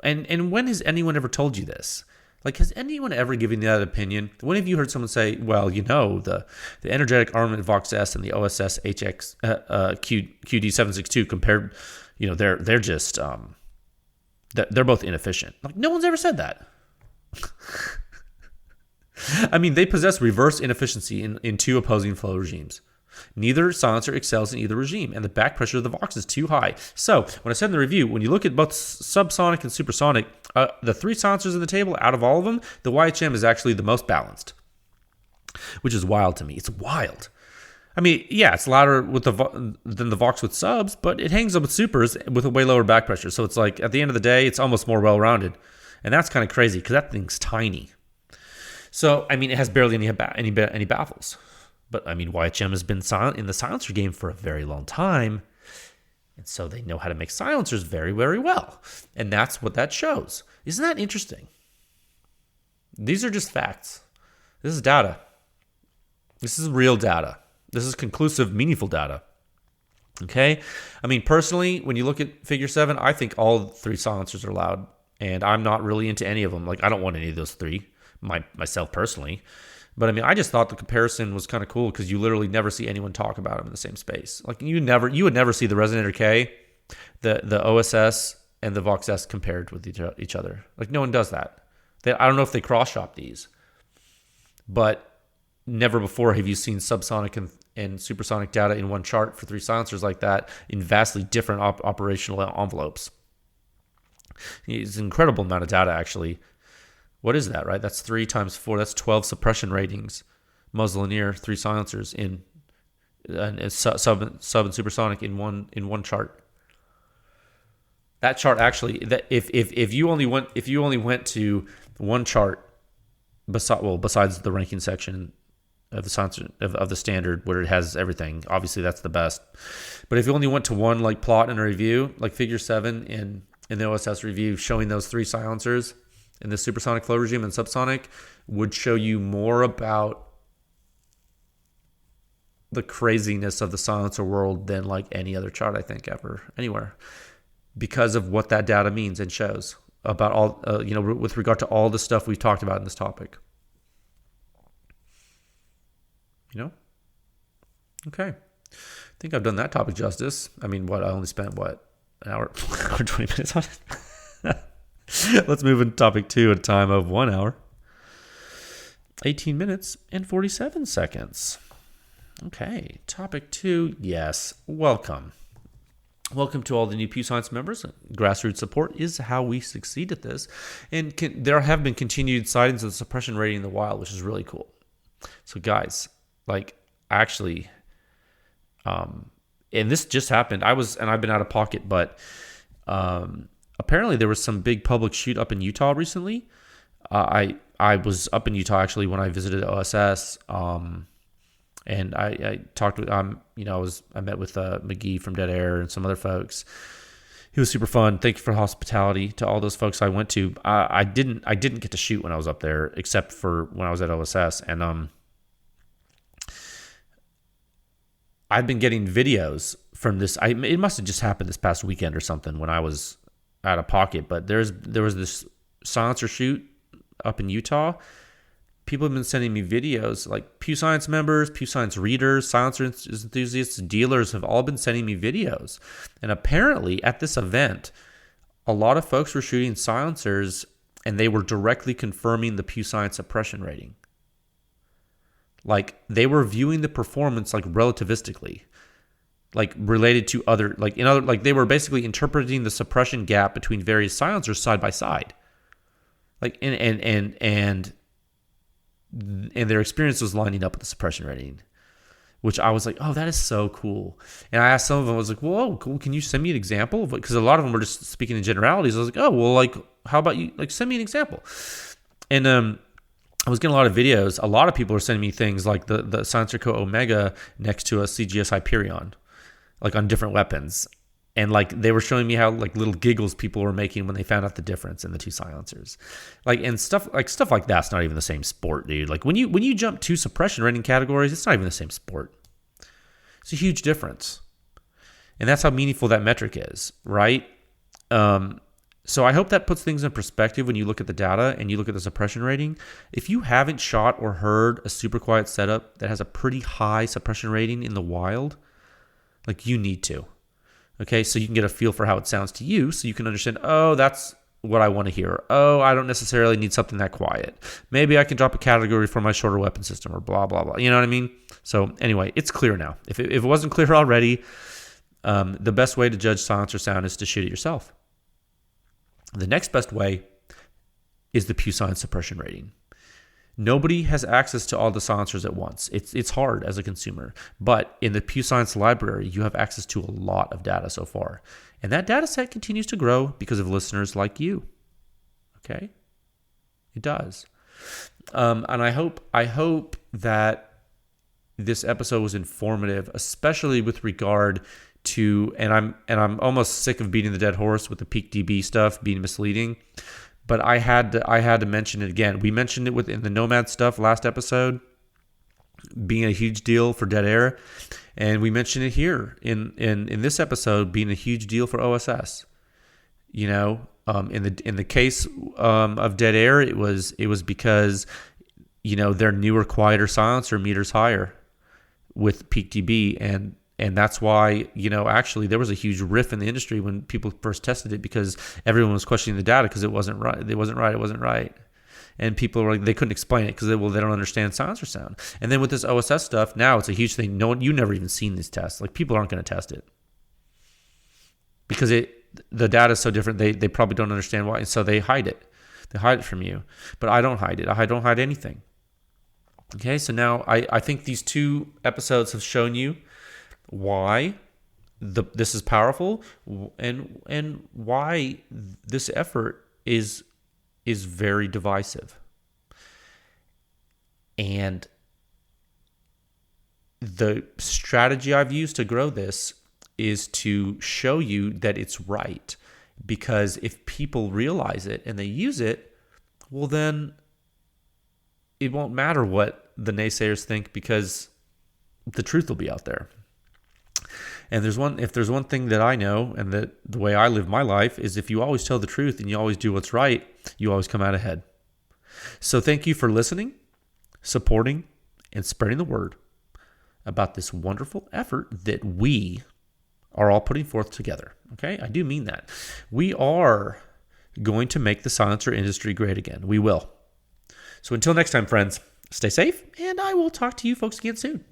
Speaker 1: And when has anyone ever told you this? Like, has anyone ever given you that opinion? When have you heard someone say, well, the energetic armament Vox S and the OSS HX-QD 762 compared, they're just, they're both inefficient. Like, no one's ever said that. I mean, they possess reverse inefficiency in 2 opposing flow regimes. Neither silencer excels in either regime, and the back pressure of the Vox is too high. So, when I said in the review, when you look at both subsonic and supersonic, the 3 silencers in the table, out of all of them, the YHM is actually the most balanced, which is wild to me. It's wild. I mean, yeah, it's louder than the Vox with subs, but it hangs up with supers with a way lower back pressure. So it's like, at the end of the day, it's almost more well-rounded. And that's kind of crazy because that thing's tiny. So, I mean, it has barely any baffles. But, I mean, YHM has been silent in the silencer game for a very long time. And so they know how to make silencers very, very well. And that's what that shows. Isn't that interesting? These are just facts. This is data. This is real data. This is conclusive, meaningful data. Okay? I mean, personally, when you look at Figure 7, I think all 3 silencers are loud. And I'm not really into any of them. Like, I don't want any of those 3, myself personally. But I mean, I just thought the comparison was kind of cool because you literally never see anyone talk about them in the same space. Like, you would never see the Resonator K, the OSS, and the Vox S compared with each other. Like, no one does that. I don't know if they cross-shop these, but never before have you seen subsonic and supersonic data in one chart for 3 silencers like that in vastly different operational envelopes. It's an incredible amount of data, actually. What is that, right? That's 3 times 4. That's 12 suppression ratings, muzzle and ear, 3 silencers in sub and supersonic in one chart. That chart actually, that if you only went to one chart, besides the ranking section of the silencer of the standard where it has everything, obviously that's the best. But if you only went to one like plot in a review, like Figure 7 in the OSS review, showing those 3 silencers in the supersonic flow regime and subsonic, would show you more about the craziness of the silencer world than like any other chart I think ever anywhere, because of what that data means and shows about all with regard to all the stuff we've talked about in this topic. Okay, I think I've done that topic justice. I mean, I only spent an hour or 20 minutes on it. Let's move into topic 2 at a time of 1 hour, 18 minutes, and 47 seconds. Okay, topic 2. Yes, welcome. Welcome to all the new PEW Science members. Grassroots support is how we succeed at this. And there have been continued sightings of the suppression rating in the wild, which is really cool. So guys, actually, and this just happened. I've been out of pocket, but apparently there was some big public shoot up in Utah recently. I was up in Utah actually when I visited OSS, and I talked with I met with McGee from Dead Air and some other folks. It was super fun. Thank you for the hospitality to all those folks I went to. I didn't get to shoot when I was up there, except for when I was at OSS, and I've been getting videos from this. It must have just happened this past weekend or something when I was out of pocket. But there was this silencer shoot up in Utah. People have been sending me videos, like PEW Science members, PEW Science readers, silencer enthusiasts, dealers have all been sending me videos. And apparently at this event, a lot of folks were shooting silencers and they were directly confirming the PEW Science suppression rating. Like they were viewing the performance like relativistically, like related to other, like they were basically interpreting the suppression gap between various silencers side by side. Like, and their experience was lining up with the suppression rating, which I was like, oh, that is so cool. And I asked some of them, I was like, whoa, cool. Can you send me an example of it? Because a lot of them were just speaking in generalities. I was like, oh, well, like, how about you, like, send me an example? And I was getting a lot of videos. A lot of people are sending me things like the Silencer Co Omega next to a CGS Hyperion, like on different weapons. And like they were showing me how like little giggles people were making when they found out the difference in the two silencers, like and stuff like that's not even the same sport, dude. Like when you jump two suppression rating categories, it's not even the same sport. It's a huge difference, and that's how meaningful that metric is, right? So I hope that puts things in perspective when you look at the data and you look at the suppression rating. If you haven't shot or heard a super quiet setup that has a pretty high suppression rating in the wild, like you need to. Okay, so you can get a feel for how it sounds to you, so you can understand, oh, that's what I want to hear. Oh, I don't necessarily need something that quiet. Maybe I can drop a category for my shorter weapon system or blah, blah, blah. You know what I mean? So anyway, it's clear now. If it wasn't clear already, the best way to judge silencer sound is to shoot it yourself. The next best way is the PEW Science suppression rating. Nobody has access to all the silencers at once. It's hard as a consumer. But in the PEW Science library, you have access to a lot of data so far. And that data set continues to grow because of listeners like you. Okay? It does. And I hope that this episode was informative, especially with regard to, and I'm almost sick of beating the dead horse with the peak DB stuff being misleading. But I had to mention it again. We mentioned it within the Nomad stuff last episode, being a huge deal for dead air, and we mentioned it here in this episode being a huge deal for OSS. You know, in the case of dead air, it was because you know their newer, quieter silencer meters higher with peak dB, and that's why, you know, actually there was a huge riff in the industry when people first tested it because everyone was questioning the data because it wasn't right. And people were like, they couldn't explain it because they don't understand silencer sound. And then with this OSS stuff, now it's a huge thing. You never even seen these tests. Like people aren't going to test it because the data is so different. They probably don't understand why. And so they hide it. They hide it from you. But I don't hide it. I don't hide anything. Okay. So now I think these two episodes have shown you why this is powerful and why this effort is very divisive. And the strategy I've used to grow this is to show you that it's right, because if people realize it and they use it, well then it won't matter what the naysayers think because the truth will be out there. And if there's one thing that I know, and that the way I live my life is if you always tell the truth and you always do what's right, you always come out ahead. So thank you for listening, supporting, and spreading the word about this wonderful effort that we are all putting forth together. Okay? I do mean that. We are going to make the silencer industry great again. We will. So until next time, friends, stay safe, and I will talk to you folks again soon.